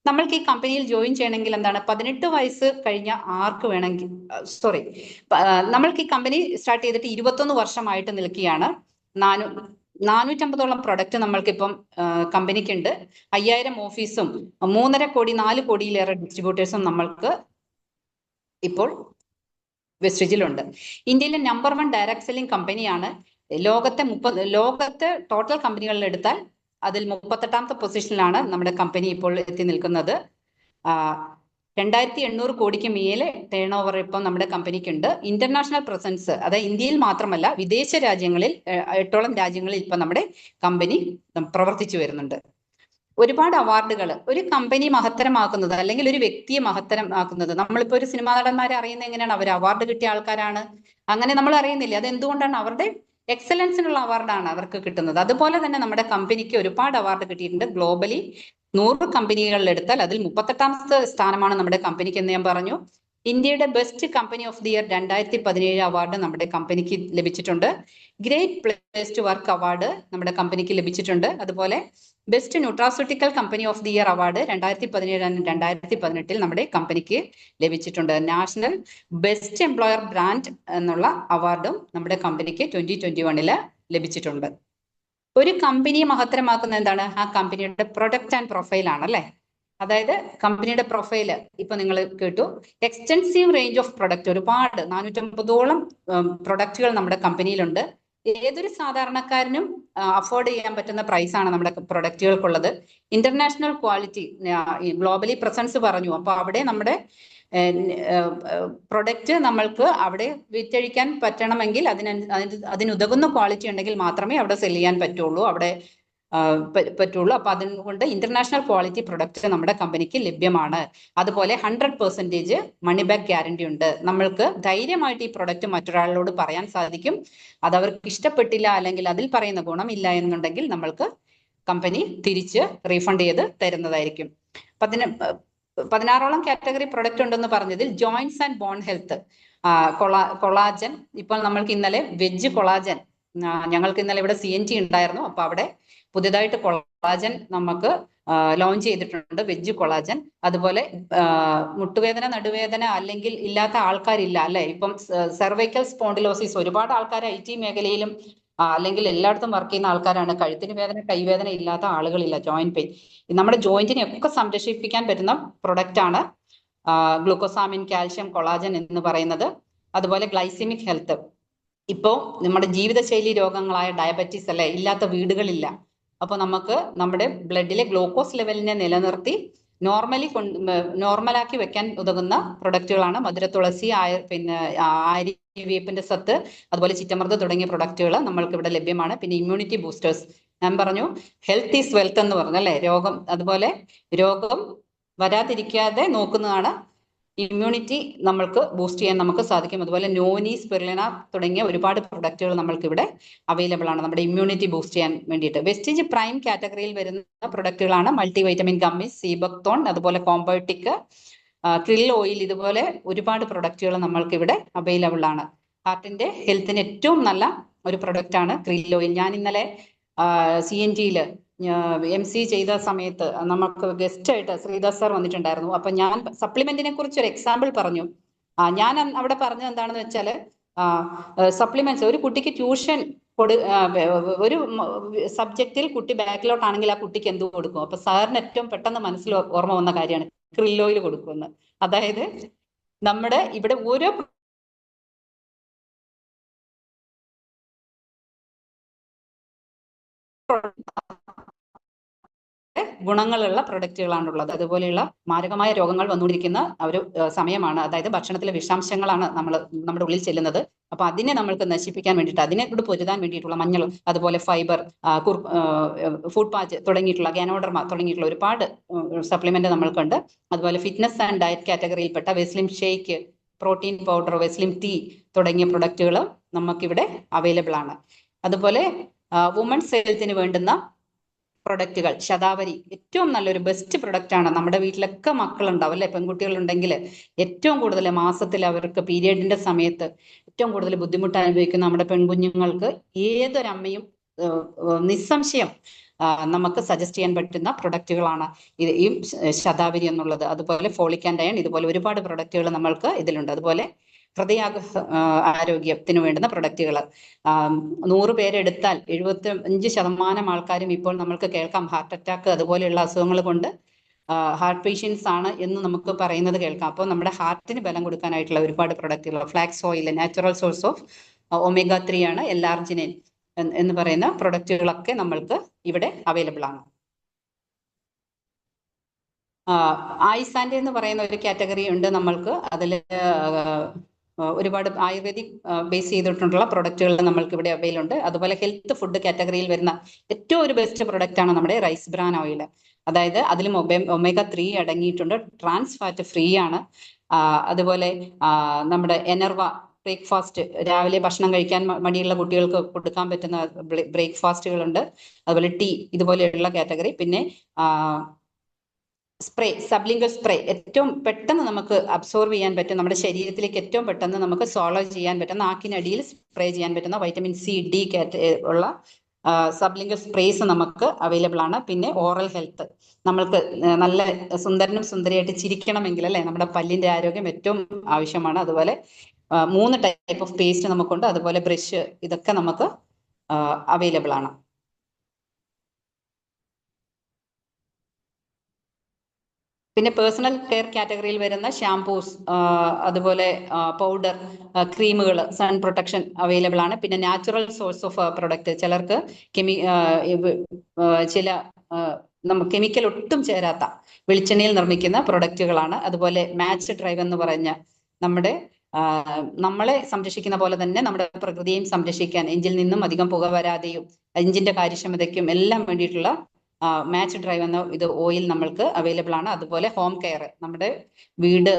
നമ്മൾക്ക് ഈ കമ്പനിയിൽ ജോയിൻ ചെയ്യണമെങ്കിൽ എന്താണ്, 18 വയസ്സ് കഴിഞ്ഞ ആർക്ക് വേണമെങ്കിൽ, നമ്മൾക്ക് ഈ കമ്പനി സ്റ്റാർട്ട് ചെയ്തിട്ട് 21 വർഷമായിട്ട് നിൽക്കുകയാണ്. 450ഓളം പ്രൊഡക്റ്റ് നമ്മൾക്കിപ്പം കമ്പനിക്കുണ്ട്. 5000 ഓഫീസും 3.5 കോടി 4 കോടിയിലേറെ ഡിസ്ട്രിബ്യൂട്ടേഴ്സും നമ്മൾക്ക് ഇപ്പോൾ വെസ്റ്റേജിലുണ്ട്. ഇന്ത്യയിലെ നമ്പർ 1 ഡയറക്ട് സെല്ലിംഗ് കമ്പനിയാണ്. ലോകത്തെ ടോട്ടൽ കമ്പനികളിൽ എടുത്താൽ അതിൽ 38ാമത്തെ പൊസിഷനിലാണ് നമ്മുടെ കമ്പനി ഇപ്പോൾ എത്തി നിൽക്കുന്നത്. 2800 കോടിക്ക് മേലെ ടേൺ ഓവർ ഇപ്പം നമ്മുടെ കമ്പനിക്കുണ്ട്. ഇന്റർനാഷണൽ പ്രസൻസ്, അതായത് ഇന്ത്യയിൽ മാത്രമല്ല വിദേശ രാജ്യങ്ങളിൽ 8ഓളം രാജ്യങ്ങളിൽ ഇപ്പം നമ്മുടെ കമ്പനി പ്രവർത്തിച്ചു വരുന്നുണ്ട്. ഒരുപാട് അവാർഡുകൾ ഒരു കമ്പനി മഹത്തരമാക്കുന്നത് അല്ലെങ്കിൽ ഒരു വ്യക്തിയെ മഹത്തരമാക്കുന്നത്, നമ്മളിപ്പോ ഒരു സിനിമാ നടന്മാരെ അറിയുന്നത് എങ്ങനെയാണ്? അവർ അവാർഡ് കിട്ടിയ ആൾക്കാരാണ്, അങ്ങനെ നമ്മൾ അറിയുന്നില്ല. അത് എന്തുകൊണ്ടാണ്? അവരുടെ എക്സലൻസിനുള്ള അവാർഡാണ് അവർക്ക് കിട്ടുന്നത്. അതുപോലെ തന്നെ നമ്മുടെ കമ്പനിക്ക് ഒരുപാട് അവാർഡ് കിട്ടിയിട്ടുണ്ട്. ഗ്ലോബലി 100 കമ്പനികളിൽ എടുത്താൽ അതിൽ 38ാമത്തെ സ്ഥാനമാണ് നമ്മുടെ കമ്പനിക്ക് എന്ന് ഞാൻ പറഞ്ഞു. ഇന്ത്യയുടെ best company of the year 2017 award നമ്മുടെ കമ്പനിക്ക് ലഭിച്ചിട്ടുണ്ട്. Great place to work award നമ്മുടെ കമ്പനിക്ക് ലഭിച്ചിട്ടുണ്ട്. അതുപോലെ best nutraceutical company of the year award 2017 2018 നമ്മുടെ കമ്പനിക്ക് ലഭിച്ചിട്ടുണ്ട്. നാഷണൽ ബെസ്റ്റ് എംപ്ലോയർ ബ്രാൻഡ് എന്നുള്ള അവാർഡും നമ്മുടെ കമ്പനിക്ക് 2021 ലഭിച്ചിട്ടുണ്ട്. ഒരു കമ്പനിയെ മഹത്തരമാക്കുന്ന എന്താണ്? ആ കമ്പനിയുടെ പ്രൊഡക്റ്റ് ആൻഡ് പ്രൊഫൈൽ ആണ് അല്ലെ. അതായത് കമ്പനിയുടെ പ്രൊഫൈല് ഇപ്പൊ നിങ്ങൾ കേട്ടു, എക്സ്റ്റെൻസീവ് റേഞ്ച് ഓഫ് പ്രൊഡക്റ്റ്, ഒരുപാട് 450ഓളം പ്രൊഡക്റ്റുകൾ നമ്മുടെ കമ്പനിയിലുണ്ട്. ഏതൊരു സാധാരണക്കാരനും അഫോർഡ് ചെയ്യാൻ പറ്റുന്ന പ്രൈസാണ് നമ്മുടെ പ്രൊഡക്റ്റുകൾക്കുള്ളത്. ഇന്റർനാഷണൽ ക്വാളിറ്റി, ഗ്ലോബലി പ്രസൻസ് പറഞ്ഞു. അപ്പൊ അവിടെ നമ്മുടെ പ്രൊഡക്റ്റ് നമ്മൾക്ക് അവിടെ വിറ്റഴിക്കാൻ പറ്റണമെങ്കിൽ അതിനുതകുന്ന ക്വാളിറ്റി ഉണ്ടെങ്കിൽ മാത്രമേ അവിടെ സെല് ചെയ്യാൻ പറ്റുള്ളൂ, അവിടെ പറ്റുള്ളൂ. അപ്പൊ അതുകൊണ്ട് ഇന്റർനാഷണൽ ക്വാളിറ്റി പ്രൊഡക്റ്റ് നമ്മുടെ കമ്പനിക്ക് ലഭ്യമാണ്. അതുപോലെ 100% മണി ബാക്ക് ഗ്യാരണ്ടി ഉണ്ട്. നമ്മൾക്ക് ധൈര്യമായിട്ട് ഈ പ്രൊഡക്റ്റ് മറ്റൊരാളോട് പറയാൻ സാധിക്കും. അത് അവർക്ക് ഇഷ്ടപ്പെട്ടില്ല അല്ലെങ്കിൽ അതിൽ പറയുന്ന ഗുണമില്ല എന്നുണ്ടെങ്കിൽ നമ്മൾക്ക് കമ്പനി തിരിച്ച് റീഫണ്ട് ചെയ്ത് തരുന്നതായിരിക്കും. 16ഓളം കാറ്റഗറി പ്രൊഡക്റ്റ് ഉണ്ടെന്ന് പറഞ്ഞതിൽ joints and bone health, collagen. ഇപ്പോൾ നമ്മൾക്ക് ഇന്നലെ വെജ് കൊളാജൻ, ഞങ്ങൾക്ക് ഇന്നലെ ഇവിടെ CNT ഉണ്ടായിരുന്നു. അപ്പൊ അവിടെ പുതിയതായിട്ട് കൊളാജൻ നമുക്ക് ലോഞ്ച് ചെയ്തിട്ടുണ്ട്, വെജ് കൊളാജൻ. അതുപോലെ മുട്ടുവേദന, നടുവേദന അല്ലെങ്കിൽ ഇല്ലാത്ത ആൾക്കാരില്ല അല്ലെ. ഇപ്പം സെർവൈക്കൽ സ്പോണ്ടിലോസിസ് ഒരുപാട് ആൾക്കാർ IT മേഖലയിലും അല്ലെങ്കിൽ എല്ലായിടത്തും വർക്ക് ചെയ്യുന്ന ആൾക്കാരാണ്. കഴുത്തിന് വേദന, കൈവേദന ഇല്ലാത്ത ആളുകളില്ല, ജോയിന്റ് പെയിൻ. നമ്മുടെ ജോയിന്റിനെ ഒക്കെ സംരക്ഷിപ്പിക്കാൻ പറ്റുന്ന പ്രൊഡക്റ്റ് ആണ് ഗ്ലൂക്കോസാമിൻ, കാൽഷ്യം, കൊളാജൻ എന്ന് പറയുന്നത്. അതുപോലെ ഗ്ലൈസിമിക് ഹെൽത്ത്, ഇപ്പോ നമ്മുടെ ജീവിതശൈലി രോഗങ്ങളായ ഡയബറ്റീസ് അല്ലെ, ഇല്ലാത്ത വീടുകളില്ല. അപ്പൊ നമുക്ക് നമ്മുടെ ബ്ലഡിലെ ഗ്ലൂക്കോസ് ലെവലിനെ നിലനിർത്തി നോർമലാക്കി വെക്കാൻ ഉതകുന്ന പ്രൊഡക്റ്റുകളാണ് മധുരത്തുളസി, പിന്നെ ആര്യവേപ്പിന്റെ സത്ത്, അതുപോലെ ചിറ്റമൃത് തുടങ്ങിയ പ്രൊഡക്റ്റുകൾ നമ്മൾക്ക് ഇവിടെ ലഭ്യമാണ്. പിന്നെ ഇമ്മ്യൂണിറ്റി ബൂസ്റ്റേഴ്സ്, ഞാൻ പറഞ്ഞു ഹെൽത്ത് ഈസ് വെൽത്ത് എന്ന് പറഞ്ഞു അല്ലെ. അതുപോലെ രോഗം വരാതിരിക്കാതെ നോക്കുന്നതാണ് ഇമ്മ്യൂണിറ്റി, നമ്മൾക്ക് ബൂസ്റ്റ് ചെയ്യാൻ നമുക്ക് സാധിക്കും. അതുപോലെ നോനി, സ്പിറുലിന തുടങ്ങിയ ഒരുപാട് പ്രൊഡക്റ്റുകൾ നമ്മൾക്ക് ഇവിടെ അവൈലബിൾ ആണ് നമ്മുടെ ഇമ്മ്യൂണിറ്റി ബൂസ്റ്റ് ചെയ്യാൻ വേണ്ടിയിട്ട്. വെസ്റ്റേജ് പ്രൈം കാറ്റഗറിയിൽ വരുന്ന പ്രൊഡക്റ്റുകളാണ് മൾട്ടി വൈറ്റമിൻ ഗമ്മിസ്, സീബക്തോൺ, അതുപോലെ കോംബോട്ടിക്, ക്രിൽ ഓയിൽ. ഇതുപോലെ ഒരുപാട് പ്രൊഡക്റ്റുകൾ നമ്മൾക്ക് ഇവിടെ അവൈലബിൾ ആണ്. ഹാർട്ടിന്റെ ഹെൽത്തിന് ഏറ്റവും നല്ല ഒരു പ്രൊഡക്റ്റ് ആണ് ക്രിൽ ഓയിൽ. ഞാൻ ഇന്നലെ CNTയിൽ MC ചെയ്ത സമയത്ത് നമുക്ക് ഗസ്റ്റ് ആയിട്ട് ശ്രീദാസ് സാർ വന്നിട്ടുണ്ടായിരുന്നു. അപ്പൊ ഞാൻ സപ്ലിമെന്റിനെ കുറിച്ച് ഒരു എക്സാമ്പിൾ പറഞ്ഞു. ഞാൻ അവിടെ പറഞ്ഞത് എന്താണെന്ന് വെച്ചാല്, സപ്ലിമെന്റ്സ് ഒരു കുട്ടിക്ക് ട്യൂഷൻ ഒരു സബ്ജക്റ്റിൽ കുട്ടി ബാക്കിലോട്ടാണെങ്കിൽ ആ കുട്ടിക്ക് എന്ത് കൊടുക്കും? അപ്പൊ സാറിന് ഏറ്റവും പെട്ടെന്ന് മനസ്സിൽ ഓർമ്മ വന്ന കാര്യമാണ് ക്രിൽ ഓയിൽ കൊടുക്കുമെന്ന്. അതായത് നമ്മുടെ ഇവിടെ ഓരോ ഗുണങ്ങളുള്ള പ്രൊഡക്റ്റുകളാണുള്ളത്. അതുപോലെയുള്ള മാരകമായ രോഗങ്ങൾ വന്നുകൊണ്ടിരിക്കുന്ന ഒരു സമയമാണ്. അതായത് ഭക്ഷണത്തിലെ വിഷാംശങ്ങളാണ് നമ്മുടെ ഉള്ളിൽ ചെല്ലുന്നത്. അപ്പൊ അതിനെ നമ്മൾക്ക് നശിപ്പിക്കാൻ വേണ്ടിയിട്ട്, അതിനോട് പൊരുതാൻ വേണ്ടിയിട്ടുള്ള മഞ്ഞൾ, അതുപോലെ ഫൈബർ, ഫുഡ് പാച്ച് തുടങ്ങിയിട്ടുള്ള ഗാനോഡർമ തുടങ്ങിയിട്ടുള്ള ഒരുപാട് സപ്ലിമെന്റ് നമ്മൾക്കുണ്ട്. അതുപോലെ ഫിറ്റ്നസ് ആൻഡ് ഡയറ്റ് കാറ്റഗറിയിൽപ്പെട്ട Weslim shake, protein powder, Weslim tea തുടങ്ങിയ പ്രൊഡക്റ്റുകൾ നമുക്കിവിടെ അവൈലബിൾ ആണ്. അതുപോലെ വുമൺസ് ഹെൽത്തിന് വേണ്ടുന്ന പ്രൊഡക്റ്റുകൾ, ശതാവരി ഏറ്റവും നല്ലൊരു ബെസ്റ്റ് പ്രൊഡക്റ്റ് ആണ്. നമ്മുടെ വീട്ടിലൊക്കെ മക്കളുണ്ടാവും അല്ലെ, പെൺകുട്ടികളുണ്ടെങ്കിൽ ഏറ്റവും കൂടുതൽ മാസത്തിൽ അവർക്ക് പീരിയഡിന്റെ സമയത്ത് ഏറ്റവും കൂടുതൽ ബുദ്ധിമുട്ട് അനുഭവിക്കുന്ന നമ്മുടെ പെൺകുഞ്ഞുങ്ങൾക്ക് ഏതൊരമ്മയും നിസ്സംശയം നമുക്ക് സജസ്റ്റ് ചെയ്യാൻ പറ്റുന്ന പ്രൊഡക്റ്റുകളാണ് ഈ ശതാവരി എന്നുള്ളത്. അതുപോലെ ഫോളിക് ആൻഡ് അയൺ, ഇതുപോലെ ഒരുപാട് പ്രൊഡക്റ്റുകൾ നമ്മൾക്ക് ഇതിലുണ്ട്. അതുപോലെ ഹൃദയ ആരോഗ്യത്തിന് വേണ്ടുന്ന പ്രൊഡക്റ്റുകൾ 100 പേരെടുത്താൽ 75% ആൾക്കാരും ഇപ്പോൾ നമ്മൾക്ക് കേൾക്കാം ഹാർട്ട് അറ്റാക്ക് അതുപോലെയുള്ള അസുഖങ്ങൾ കൊണ്ട് ഹാർട്ട് പേഷ്യൻസ് ആണ് എന്ന് നമുക്ക് പറയുന്നത് കേൾക്കാം. അപ്പോൾ നമ്മുടെ ഹാർട്ടിന് ബലം കൊടുക്കാനായിട്ടുള്ള ഒരുപാട് പ്രൊഡക്റ്റുകൾ, flax oil, natural source of omega 3 ആണ്, L-arginine എന്ന് പറയുന്ന പ്രൊഡക്റ്റുകളൊക്കെ നമ്മൾക്ക് ഇവിടെ അവൈലബിൾ ആണ്. ആയിസാൻഡ് എന്ന് പറയുന്ന ഒരു കാറ്റഗറി ഉണ്ട് നമ്മൾക്ക്. അതിൽ ഒരുപാട് ആയുർവേദിക് ബേസ് ചെയ്തിട്ടുള്ള പ്രൊഡക്റ്റുകൾ നമ്മൾക്ക് ഇവിടെ അവൈലബിൾ ഉണ്ട്. അതുപോലെ ഹെൽത്ത് ഫുഡ് കാറ്റഗറിയിൽ വരുന്ന ഏറ്റവും ഒരു ബെസ്റ്റ് പ്രൊഡക്റ്റ് ആണ് നമ്മുടെ റൈസ് ബ്രാൻ ഓയിൽ. അതായത് അതിലും ഒമേഗ 3 അടങ്ങിയിട്ടുണ്ട്, ട്രാൻസ് ഫാറ്റ് ഫ്രീ ആണ്. അതുപോലെ നമ്മുടെ എനർവ ബ്രേക്ക്ഫാസ്റ്റ്, രാവിലെ ഭക്ഷണം കഴിക്കാൻ മടിയുള്ള കുട്ടികൾക്ക് കൊടുക്കാൻ പറ്റുന്ന ബ്രേക്ക്ഫാസ്റ്റുകളുണ്ട്. അതുപോലെ ടീ, ഇതുപോലെയുള്ള കാറ്റഗറി. പിന്നെ സ്പ്രേ, സബ്ലിംഗൽ സ്പ്രേ, ഏറ്റവും പെട്ടെന്ന് നമുക്ക് അബ്സോർവ് ചെയ്യാൻ പറ്റും, നമ്മുടെ ശരീരത്തിലേക്ക് ഏറ്റവും പെട്ടെന്ന് നമുക്ക് സോളോ ചെയ്യാൻ പറ്റുന്ന, നാക്കിനടിയിൽ സ്പ്രേ ചെയ്യാൻ പറ്റുന്ന വൈറ്റമിൻ സി ഡി ഉള്ള സബ്ലിംഗൽ സ്പ്രേസ് നമുക്ക് അവൈലബിൾ ആണ്. പിന്നെ ഓറൽ ഹെൽത്ത്, നമ്മൾക്ക് നല്ല സുന്ദരനും സുന്ദരിയായിട്ട് ചിരിക്കണമെങ്കിൽ അല്ലെ, നമ്മുടെ പല്ലിന്റെ ആരോഗ്യം ഏറ്റവും ആവശ്യമാണ്. അതുപോലെ 3 ടൈപ്പ് ഓഫ് പേസ്റ്റ് നമുക്കുണ്ട്. അതുപോലെ ബ്രഷ്, ഇതൊക്കെ നമുക്ക് അവൈലബിൾ ആണ്. പിന്നെ പേഴ്സണൽ കെയർ കാറ്റഗറിയിൽ വരുന്ന ഷാംപൂസ്, അതുപോലെ പൗഡർ, ക്രീമുകൾ, സൺ പ്രൊട്ടക്ഷൻ അവൈലബിൾ ആണ്. പിന്നെ നാച്ചുറൽ സോഴ്സ് ഓഫ് പ്രൊഡക്റ്റ്, ചിലർക്ക് ചില കെമിക്കൽ ഒട്ടും ചേരാത്ത വെളിച്ചെണ്ണയിൽ നിർമ്മിക്കുന്ന പ്രൊഡക്റ്റുകളാണ്. അതുപോലെ മാച്ച് ഡ്രൈവ് എന്ന് പറഞ്ഞ നമ്മുടെ നമ്മളെ സംരക്ഷിക്കുന്ന പോലെ തന്നെ നമ്മുടെ പ്രകൃതിയെയും സംരക്ഷിക്കാൻ, എഞ്ചിൽ നിന്നും അധികം പുക വരാതെയും എഞ്ചിന്റെ കാര്യക്ഷമതയ്ക്കും എല്ലാം വേണ്ടിയിട്ടുള്ള മാച്ച് ഡ്രൈവ് എന്ന ഇത് ഓയിൽ നമ്മൾക്ക് അവൈലബിൾ ആണ്. അതുപോലെ ഹോം കെയർ, നമ്മുടെ വീട്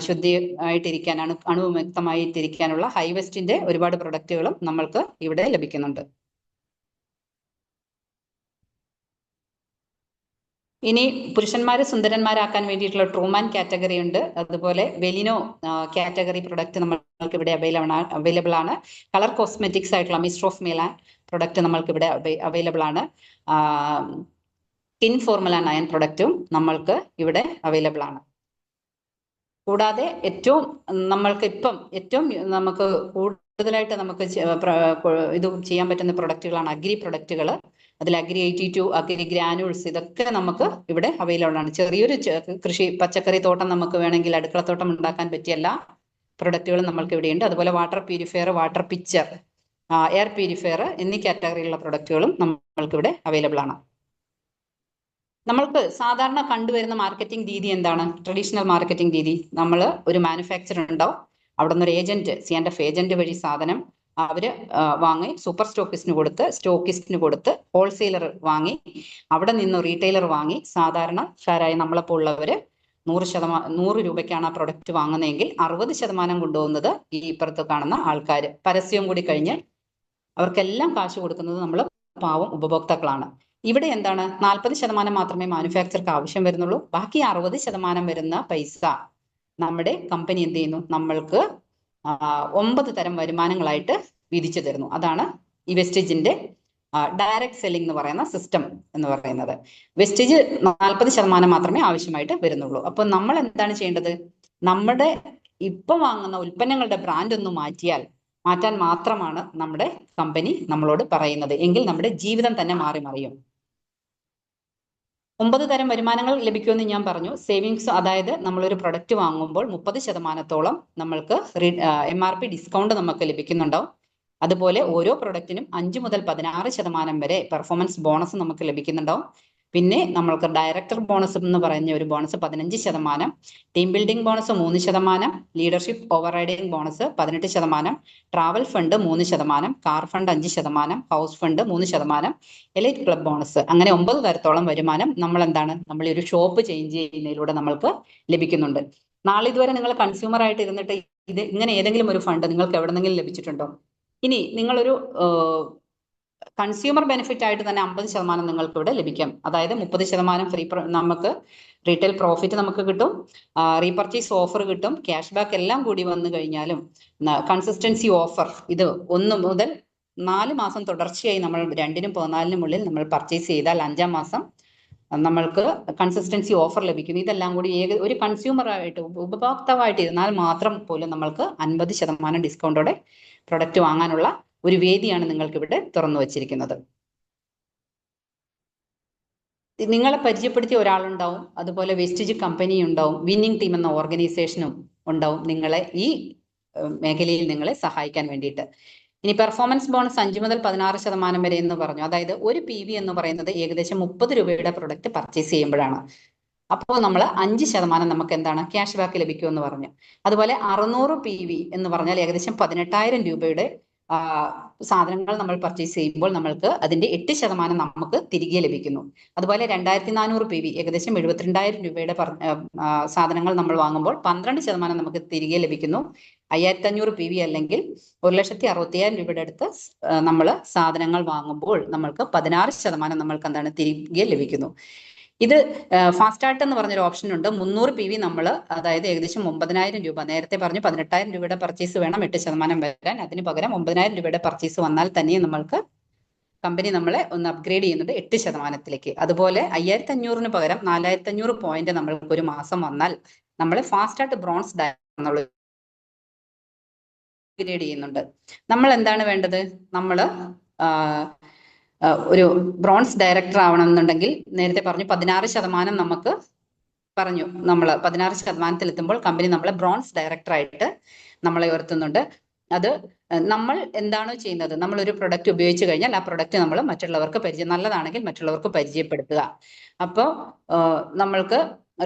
ശുദ്ധിയായിട്ടിരിക്കാനാണ്, അണുവിമുക്തമായിട്ടിരിക്കാനുള്ള ഹൈവെസ്റ്റിന്റെ ഒരുപാട് പ്രൊഡക്റ്റുകളും നമ്മൾക്ക് ഇവിടെ ലഭിക്കുന്നുണ്ട്. ഇനി പുരുഷന്മാരെ സുന്ദരന്മാരാക്കാൻ വേണ്ടിയിട്ടുള്ള ട്രൂമാൻ കാറ്റഗറി ഉണ്ട്. അതുപോലെ വെലിനോ കാറ്റഗറി പ്രൊഡക്റ്റ് നമ്മൾക്ക് ഇവിടെ അവൈലബിൾ ആണ്. കളർ കോസ്മെറ്റിക്സ് ആയിട്ടുള്ള മിസ്റ്റർ ഓഫ് മിലാൻ പ്രൊഡക്റ്റ് നമ്മൾക്ക് ഇവിടെ അവൈലബിൾ ആണ്. സ്കിൻ ഫോർമുല 9 പ്രൊഡക്റ്റും നമ്മൾക്ക് ഇവിടെ അവൈലബിൾ ആണ്. കൂടാതെ ഏറ്റവും നമുക്ക് കൂടുതലായിട്ട് നമുക്ക് ഇത് ചെയ്യാൻ പറ്റുന്ന പ്രൊഡക്റ്റുകളാണ് അഗ്രി പ്രൊഡക്റ്റുകൾ. അതിൽ അഗ്രി 82, അഗ്രി ഗ്രാനുൾസ്, ഇതൊക്കെ നമുക്ക് ഇവിടെ അവൈലബിൾ ആണ്. ചെറിയൊരു പച്ചക്കറി തോട്ടം നമുക്ക് വേണമെങ്കിൽ അടുക്കളത്തോട്ടം ഉണ്ടാക്കാൻ പറ്റിയ എല്ലാ പ്രൊഡക്റ്റുകളും നമ്മൾക്ക് ഇവിടെയുണ്ട്. അതുപോലെ water purifier, water picture, air purifier എന്നീ കാറ്റഗറിയിലുള്ള പ്രൊഡക്റ്റുകളും നമ്മൾക്ക് ഇവിടെ അവൈലബിൾ ആണ്. നമ്മൾക്ക് സാധാരണ കണ്ടുവരുന്ന മാർക്കറ്റിംഗ് രീതി എന്താണ്? ട്രഡീഷണൽ മാർക്കറ്റിംഗ് രീതി, നമ്മൾ ഒരു മാനുഫാക്ചറർ ഉണ്ടാവും, അവിടെ നിന്ന് ഒരു ഏജന്റ്, C&F ഏജന്റ് വഴി സാധനം അവര് വാങ്ങി സൂപ്പർ സ്റ്റോക്കിസ്റ്റിന് കൊടുത്ത് ഹോൾസെയിലർ വാങ്ങി, അവിടെ നിന്ന് റീറ്റെയിലർ വാങ്ങി, സാധാരണക്കാരായ നമ്മളെപ്പോലുള്ളവര് 100 രൂപയ്ക്കാണ് ആ പ്രൊഡക്റ്റ് വാങ്ങുന്നതെങ്കിൽ 60% കൊണ്ടുപോകുന്നത് ഈ ഇപ്പുറത്ത് കാണുന്ന ആൾക്കാർ. പരസ്യം കൂടി കഴിഞ്ഞ് അവർക്കെല്ലാം കാശ് കൊടുക്കുന്നത് നമ്മൾ പാവം ഉപഭോക്താക്കളാണ്. ഇവിടെ എന്താണ്, 40% മാത്രമേ മാനുഫാക്ചർക്ക് ആവശ്യം വരുന്നുള്ളൂ. ബാക്കി 60% വരുന്ന പൈസ നമ്മുടെ കമ്പനി എന്ത് ചെയ്യുന്നു, നമ്മൾക്ക് 9 തരം വരുമാനങ്ങളായിട്ട് വിധിച്ചു തരുന്നു. അതാണ് ഈ വെസ്റ്റേജിന്റെ ഡയറക്റ്റ് സെല്ലിംഗ് എന്ന് പറയുന്ന സിസ്റ്റം എന്ന് പറയുന്നത്. വെസ്റ്റേജ് 40% മാത്രമേ ആവശ്യമായിട്ട് വരുന്നുള്ളൂ. അപ്പൊ നമ്മൾ എന്താണ് ചെയ്യേണ്ടത്, നമ്മുടെ ഇപ്പൊ വാങ്ങുന്ന ഉൽപ്പന്നങ്ങളുടെ ബ്രാൻഡ് ഒന്ന് മാറ്റാൻ മാത്രമാണ് നമ്മുടെ കമ്പനി നമ്മളോട് പറയുന്നത്. എങ്കിൽ നമ്മുടെ ജീവിതം തന്നെ മാറി മറിയും. 9 തരം വരുമാനങ്ങൾ ലഭിക്കുമെന്ന് ഞാൻ പറഞ്ഞു. സേവിങ്സ്, അതായത് നമ്മളൊരു പ്രൊഡക്റ്റ് വാങ്ങുമ്പോൾ 30% നമ്മൾക്ക് MRP ഡിസ്കൗണ്ട് നമുക്ക് ലഭിക്കുന്നുണ്ടാവും. അതുപോലെ ഓരോ പ്രൊഡക്റ്റിനും 5 മുതൽ 16% വരെ പെർഫോമൻസ് ബോണസ് നമുക്ക് ലഭിക്കുന്നുണ്ടാവും. പിന്നെ നമ്മൾക്ക് ഡയറക്ടർ ബോണസ് എന്ന് പറയുന്ന ഒരു bonus 15%, team building bonus 3%, leadership over riding bonus 18%, travel fund 3%, car fund 5%, house fund 3%, elite club bonus. അങ്ങനെ 9 തരത്തോളം വരുമാനം നമ്മൾ ഒരു ഷോപ്പ് ചേഞ്ച് ചെയ്യുന്നതിലൂടെ നമ്മൾക്ക് ലഭിക്കുന്നുണ്ട്. നാളെ ഇതുവരെ നിങ്ങൾ കൺസ്യൂമർ ആയിട്ട് ഇരുന്നിട്ട് ഇങ്ങനെ ഏതെങ്കിലും ഒരു ഫണ്ട് നിങ്ങൾക്ക് എവിടെന്നെങ്കിലും ലഭിച്ചിട്ടുണ്ടോ? ഇനി നിങ്ങളൊരു കൺസ്യൂമർ ബെനിഫിറ്റ് ആയിട്ട് തന്നെ 50% നിങ്ങൾക്ക് ഇവിടെ ലഭിക്കാം. അതായത് 30% ഫ്രീ, നമുക്ക് റീറ്റെയിൽ പ്രോഫിറ്റ് നമുക്ക് കിട്ടും, റീപർച്ചേസ് ഓഫർ കിട്ടും, ക്യാഷ് ബാക്ക് എല്ലാം കൂടി വന്നു കഴിഞ്ഞാലും കൺസിസ്റ്റൻസി ഓഫർ, ഇത് 1 മുതൽ 4 മാസം തുടർച്ചയായി നമ്മൾ 2-നും 14-നും ഉള്ളിൽ നമ്മൾ പർച്ചേസ് ചെയ്താൽ 5-ാം മാസം നമ്മൾക്ക് കൺസിസ്റ്റൻസി ഓഫർ ലഭിക്കും. ഇതെല്ലാം കൂടി ഒരു കൺസ്യൂമർ ആയിട്ട് ഉപഭോക്താവായിട്ട് ഇരുന്നാൽ മാത്രം പോലും നമ്മൾക്ക് 50% ഡിസ്കൗണ്ടോടെ പ്രൊഡക്റ്റ് വാങ്ങാനുള്ള ഒരു വേദിയാണ് നിങ്ങൾക്ക് ഇവിടെ തുറന്നു വച്ചിരിക്കുന്നത്. നിങ്ങളെ പരിചയപ്പെടുത്തിയ ഒരാളുണ്ടാവും, അതുപോലെ വെസ്റ്റേജ് കമ്പനി ഉണ്ടാവും, വിന്നിംഗ് ടീം എന്ന ഓർഗനൈസേഷനും ഉണ്ടാവും നിങ്ങളെ ഈ മേഖലയിൽ നിങ്ങളെ സഹായിക്കാൻ വേണ്ടിയിട്ട്. ഇനി പെർഫോമൻസ് ബോണസ് 5 മുതൽ 16% വരെ എന്ന് പറഞ്ഞു. അതായത് ഒരു PV എന്ന് പറയുന്നത് ഏകദേശം 30 രൂപയുടെ പ്രൊഡക്റ്റ് പർച്ചേസ് ചെയ്യുമ്പോഴാണ്. അപ്പോൾ നമ്മൾ 5% നമുക്ക് എന്താണ് ക്യാഷ് ബാക്ക് ലഭിക്കുമെന്ന് പറഞ്ഞു. അതുപോലെ 600 PV എന്ന് പറഞ്ഞാൽ ഏകദേശം 18,000 രൂപയുടെ സാധനങ്ങൾ നമ്മൾ പർച്ചേസ് ചെയ്യുമ്പോൾ നമ്മൾക്ക് അതിന്റെ 8% നമുക്ക് തിരികെ ലഭിക്കുന്നു. അതുപോലെ 2,400 PV ഏകദേശം 72,000 രൂപയുടെ സാധനങ്ങൾ നമ്മൾ വാങ്ങുമ്പോൾ 12% നമുക്ക് തിരികെ ലഭിക്കുന്നു. 5,500 PV അല്ലെങ്കിൽ 1,60,60,000 രൂപയുടെ അടുത്ത് നമ്മൾ സാധനങ്ങൾ വാങ്ങുമ്പോൾ നമ്മൾക്ക് 16% നമ്മൾക്ക് എന്താണ് തിരികെ ലഭിക്കുന്നു. ഇത് ഫാസ്റ്റ് ആർട്ട് എന്ന് പറഞ്ഞൊരു ഓപ്ഷൻ ഉണ്ട്. 300 PV നമ്മൾ, അതായത് ഏകദേശം 9,000 രൂപ, നേരത്തെ പറഞ്ഞു 18,000 രൂപയുടെ പർച്ചേസ് വേണം 8% വരാൻ, അതിന് പകരം 9,000 രൂപയുടെ പർച്ചേസ് വന്നാൽ തന്നെ നമ്മൾക്ക് കമ്പനി നമ്മളെ ഒന്ന് അപ്ഗ്രേഡ് ചെയ്യുന്നുണ്ട് 8%ത്തിലേക്ക്. അതുപോലെ 5,500 പകരം 4,500 പോയിന്റ് നമ്മൾക്ക് ഒരു മാസം വന്നാൽ നമ്മളെ ഫാസ്റ്റ് ആർട്ട് ബ്രോൺസ് എന്നുള്ള അപ്ഗ്രേഡ് ചെയ്യുന്നുണ്ട്. നമ്മൾ എന്താണ് വേണ്ടത്? നമ്മൾ ഒരു ബ്രോൺസ് ഡയറക്ടർ ആവണമെന്നുണ്ടെങ്കിൽ നേരത്തെ പറഞ്ഞു 16% നമുക്ക് പറഞ്ഞു. നമ്മൾ 16% എത്തുമ്പോൾ കമ്പനി നമ്മളെ ബ്രോൺസ് ഡയറക്ടറായിട്ട് നമ്മളെ ഉയർത്തുന്നുണ്ട്. അത് നമ്മൾ എന്താണോ ചെയ്യുന്നത്, നമ്മൾ ഒരു പ്രൊഡക്റ്റ് ഉപയോഗിച്ച് കഴിഞ്ഞാൽ ആ പ്രൊഡക്റ്റ് നമ്മൾ മറ്റുള്ളവർക്ക് നല്ലതാണെങ്കിൽ മറ്റുള്ളവർക്ക് പരിചയപ്പെടുത്തുക. അപ്പോൾ നമ്മൾക്ക്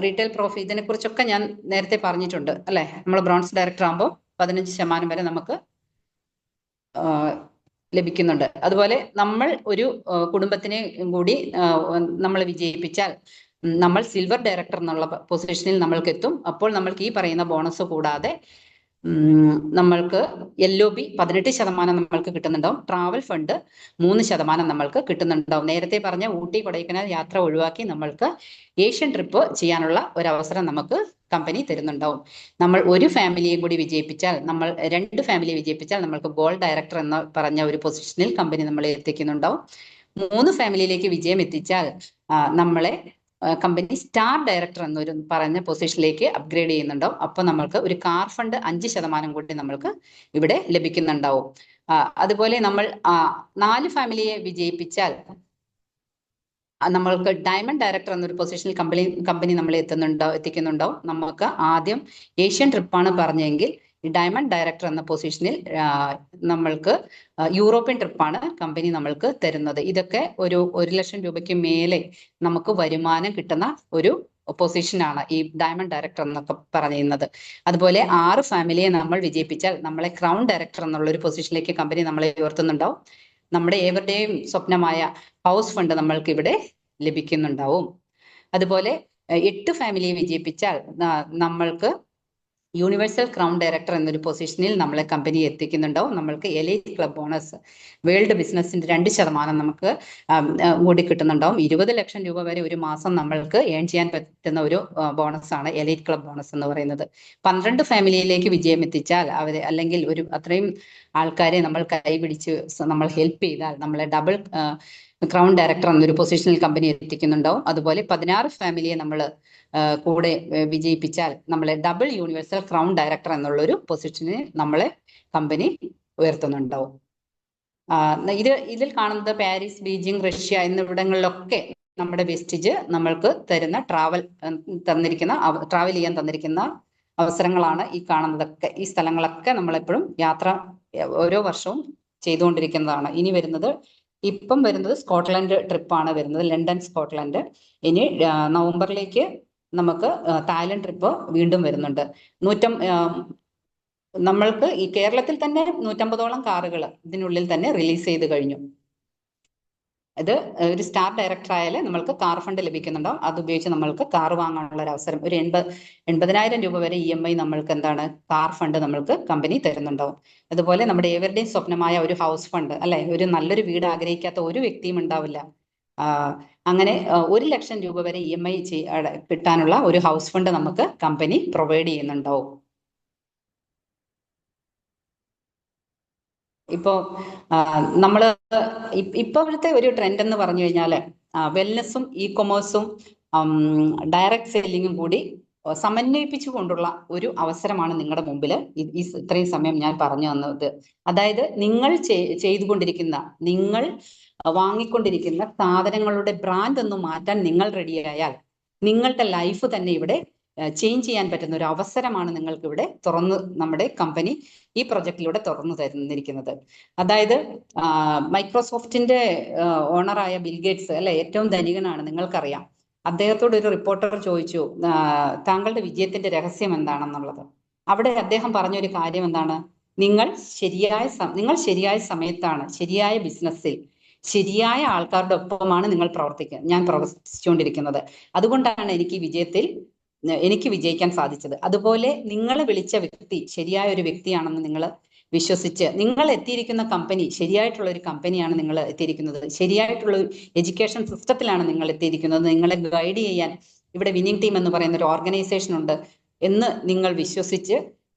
റീറ്റെയിൽ പ്രോഫിറ്റ്, ഇതിനെ കുറിച്ചൊക്കെ ഞാൻ നേരത്തെ പറഞ്ഞിട്ടുണ്ട് അല്ലെ. നമ്മൾ ബ്രോൺസ് ഡയറക്ടർ ആകുമ്പോൾ 15% വരെ നമുക്ക് ലഭിക്കുന്നുണ്ട്. അതുപോലെ നമ്മൾ ഒരു കുടുംബത്തിനെ കൂടി നമ്മൾ വിജയിപ്പിച്ചാൽ നമ്മൾ സിൽവർ ഡയറക്ടർ എന്നുള്ള പൊസിഷനിൽ നമ്മൾക്ക് എത്തും. അപ്പോൾ നമ്മൾക്ക് ഈ പറയുന്ന ബോണസ് കൂടാതെ നമ്മൾക്ക് LOB 18% നമ്മൾക്ക് കിട്ടുന്നുണ്ടാവും. ട്രാവൽ ഫണ്ട് 3% നമ്മൾക്ക് കിട്ടുന്നുണ്ടാവും. നേരത്തെ പറഞ്ഞ ഊട്ടി കൊടൈക്കനാൽ യാത്ര ഒഴിവാക്കി നമ്മൾക്ക് ഏഷ്യൻ ട്രിപ്പ് ചെയ്യാനുള്ള ഒരു അവസരം നമുക്ക് കമ്പനി തരുന്നുണ്ടാവും. നമ്മൾ ഒരു ഫാമിലിയും കൂടി വിജയിപ്പിച്ചാൽ, നമ്മൾ 2 ഫാമിലിയെ വിജയിപ്പിച്ചാൽ നമ്മൾക്ക് ഗോൾഡ് ഡയറക്ടർ എന്ന് പറഞ്ഞ ഒരു പൊസിഷനിൽ കമ്പനി നമ്മളെ എത്തിക്കുന്നുണ്ടാവും. 3 ഫാമിലിയിലേക്ക് വിജയം എത്തിച്ചാൽ നമ്മളെ കമ്പനി സ്റ്റാർ ഡയറക്ടർ എന്നൊരു പറഞ്ഞ പൊസിഷനിലേക്ക് അപ്ഗ്രേഡ് ചെയ്യുന്നുണ്ടാവും. അപ്പൊ നമ്മൾക്ക് ഒരു കാർ ഫണ്ട് 5% കൂടി നമ്മൾക്ക് ഇവിടെ ലഭിക്കുന്നുണ്ടാവും. അതുപോലെ നമ്മൾ 4 ഫാമിലിയെ വിജയിപ്പിച്ചാൽ നമ്മൾക്ക് ഡയമണ്ട് ഡയറക്ടർ എന്നൊരു പൊസിഷനിൽ കമ്പനി നമ്മളെ എത്തിക്കുന്നുണ്ടാവും. നമുക്ക് ആദ്യം ഏഷ്യൻ ട്രിപ്പാണ് പറഞ്ഞെങ്കിൽ ഡയമണ്ട് ഡയറക്ടർ എന്ന പൊസിഷനിൽ നമ്മൾക്ക് യൂറോപ്യൻ ട്രിപ്പാണ് കമ്പനി നമ്മൾക്ക് തരുന്നത്. ഇതൊക്കെ ഒരു 1,00,000 രൂപയ്ക്ക് മേലെ നമുക്ക് വരുമാനം കിട്ടുന്ന ഒരു പൊസിഷനാണ് ഈ ഡയമണ്ട് ഡയറക്ടർ എന്നൊക്കെ പറയുന്നത്. അതുപോലെ 6 ഫാമിലിയെ നമ്മൾ വിജയിപ്പിച്ചാൽ നമ്മളെ ക്രൗൺ ഡയറക്ടർ എന്നുള്ള ഒരു പൊസിഷനിലേക്ക് കമ്പനി നമ്മളെ ഉയർത്തുന്നുണ്ടാവും. നമ്മുടെ ഏവരുടെയും സ്വപ്നമായ ഹൗസ് ഫണ്ട് നമ്മൾക്ക് ഇവിടെ ലഭിക്കുന്നുണ്ടാവും. അതുപോലെ 8 ഫാമിലിയെ വിജയിപ്പിച്ചാൽ നമ്മൾക്ക് യൂണിവേഴ്സൽ ക്രൗൺ ഡയറക്ടർ എന്നൊരു പൊസിഷനിൽ നമ്മളെ കമ്പനി എത്തിക്കുന്നുണ്ടാവും. നമ്മൾക്ക് എലൈറ്റ് ക്ലബ് ബോണസ് വേൾഡ് ബിസിനസിന്റെ 2% നമുക്ക് കൂടി കിട്ടുന്നുണ്ടാവും. 20 ലക്ഷം രൂപ വരെ ഒരു മാസം നമ്മൾക്ക് ഏൺ ചെയ്യാൻ പറ്റുന്ന ഒരു ബോണസ് ആണ് എലൈറ്റ് ക്ലബ് ബോണസ് എന്ന് പറയുന്നത്. 12 ഫാമിലിയിലേക്ക് വിജയം എത്തിച്ചാൽ അവരെ, അല്ലെങ്കിൽ ഒരു അത്രയും ആൾക്കാരെ നമ്മൾ കൈപിടിച്ച് നമ്മൾ ഹെൽപ്പ് ചെയ്താൽ നമ്മളെ ഡബിൾ ക്രൗൺ ഡയറക്ടർ എന്നൊരു പൊസിഷനിൽ കമ്പനി എത്തിക്കുന്നുണ്ടാവും. അതുപോലെ 16 ഫാമിലിയെ നമ്മൾ കൂടെ വിജയിപ്പിച്ചാൽ നമ്മളെ ഡബിൾ യൂണിവേഴ്സൽ ക്രൗൺ ഡയറക്ടർ എന്നുള്ള ഒരു പൊസിഷനിൽ നമ്മളെ കമ്പനി ഉയർത്തുന്നുണ്ടാവും. ഇതിൽ കാണുന്നത് പാരീസ്, ബീജിംഗ്, റഷ്യ എന്നിവിടങ്ങളിലൊക്കെ നമ്മുടെ വെസ്റ്റേജ് നമ്മൾക്ക് തരുന്ന ട്രാവൽ ചെയ്യാൻ തന്നിരിക്കുന്ന അവസരങ്ങളാണ് ഈ കാണുന്നതൊക്കെ. ഈ സ്ഥലങ്ങളൊക്കെ നമ്മളെപ്പോഴും യാത്ര ഓരോ വർഷവും ചെയ്തുകൊണ്ടിരിക്കുന്നതാണ്. ഇപ്പം വരുന്നത് സ്കോട്ട്ലൻഡ് ട്രിപ്പാണ് വരുന്നത്, ലണ്ടൻ സ്കോട്ട്ലൻഡ്. ഇനി നവംബറിലേക്ക് നമുക്ക് തായ്ലൻഡ് ട്രിപ്പ് വീണ്ടും വരുന്നുണ്ട്. നമ്മൾക്ക് ഈ കേരളത്തിൽ തന്നെ 150ഓളം കാറുകൾ ഇതിനുള്ളിൽ തന്നെ റിലീസ് ചെയ്ത് കഴിഞ്ഞു. ഇത് ഒരു സ്റ്റാർ ഡയറക്ടർ ആയാലും നമ്മൾക്ക് കാർ ഫണ്ട് ലഭിക്കുന്നുണ്ടാവും. അത് ഉപയോഗിച്ച് നമ്മൾക്ക് കാർ വാങ്ങാനുള്ള ഒരു അവസരം, ഒരു 80,000 രൂപ വരെ EMI നമ്മൾക്ക് എന്താണ് കാർ ഫണ്ട് നമ്മൾക്ക് കമ്പനി തരുന്നുണ്ടാവും. അതുപോലെ നമ്മുടെ ഏവരുടെയും സ്വപ്നമായ ഒരു ഹൗസ് ഫണ്ട് അല്ലെ, ഒരു നല്ലൊരു വീട് ആഗ്രഹിക്കാത്ത ഒരു വ്യക്തിയും ഉണ്ടാവില്ല. അങ്ങനെ 1 ലക്ഷം രൂപ വരെ EMI കിട്ടാനുള്ള ഒരു ഹൗസ് ഫണ്ട് നമുക്ക് കമ്പനി പ്രൊവൈഡ് ചെയ്യുന്നുണ്ടാവും. ഇപ്പോ നമ്മള് ഇപ്പോഴത്തെ ഒരു ട്രെൻഡ് എന്ന് പറഞ്ഞു കഴിഞ്ഞാല് വെൽനെസ്സും ഇ-കൊമേഴ്സും ഡയറക്റ്റ് സെല്ലിങ്ങും കൂടി സമന്വയിപ്പിച്ചുകൊണ്ടുള്ള ഒരു അവസരമാണ് നിങ്ങളുടെ മുമ്പിൽ ഇത്രയും സമയം ഞാൻ പറഞ്ഞു തന്നത്. അതായത് നിങ്ങൾ ചെയ്തുകൊണ്ടിരിക്കുന്ന, നിങ്ങൾ വാങ്ങിക്കൊണ്ടിരിക്കുന്ന സാധനങ്ങളുടെ ബ്രാൻഡ് ഒന്ന് മാറ്റാൻ നിങ്ങൾ റെഡിയായാൽ നിങ്ങളുടെ ലൈഫ് തന്നെ ഇവിടെ ചേഞ്ച് ചെയ്യാൻ പറ്റുന്ന ഒരു അവസരമാണ് നിങ്ങൾക്ക് ഇവിടെ നമ്മുടെ കമ്പനി ഈ പ്രൊജക്റ്റിലൂടെ തുറന്നു തന്നിരിക്കുന്നത്. അതായത് മൈക്രോസോഫ്റ്റിന്റെ ഓണറായ ബിൽ ഗേറ്റ്സ് അല്ലെ, ഏറ്റവും ധനികനാണ്, നിങ്ങൾക്കറിയാം. അദ്ദേഹത്തോട് ഒരു റിപ്പോർട്ടർ ചോദിച്ചു, താങ്കളുടെ വിജയത്തിന്റെ രഹസ്യം എന്താണെന്നുള്ളത്. അവിടെ അദ്ദേഹം പറഞ്ഞൊരു കാര്യം എന്താണ്? നിങ്ങൾ ശരിയായ സമയത്താണ് ശരിയായ ബിസിനസ്സിൽ ശരിയായ ആൾക്കാരുടെ ഒപ്പമാണ് ഞാൻ പ്രവർത്തിച്ചുകൊണ്ടിരിക്കുന്നത്. അതുകൊണ്ടാണ് എനിക്ക് വിജയിക്കാൻ സാധിച്ചത്. അതുപോലെ നിങ്ങളെ വിളിച്ച വ്യക്തി ശരിയായ ഒരു വ്യക്തിയാണെന്ന് നിങ്ങൾ വിശ്വസിച്ച്, നിങ്ങൾ എത്തിയിരിക്കുന്ന കമ്പനി ശരിയായിട്ടുള്ള ഒരു കമ്പനിയാണ് നിങ്ങൾ എത്തിയിരിക്കുന്നത്, ശരിയായിട്ടുള്ള എഡ്യൂക്കേഷൻ സിസ്റ്റത്തിലാണ് നിങ്ങൾ എത്തിയിരിക്കുന്നത്, നിങ്ങളെ ഗൈഡ് ചെയ്യാൻ ഇവിടെ വിന്നിംഗ് ടീം എന്ന് പറയുന്ന ഒരു ഓർഗനൈസേഷൻ ഉണ്ട് എന്ന് നിങ്ങൾ വിശ്വസിച്ച്,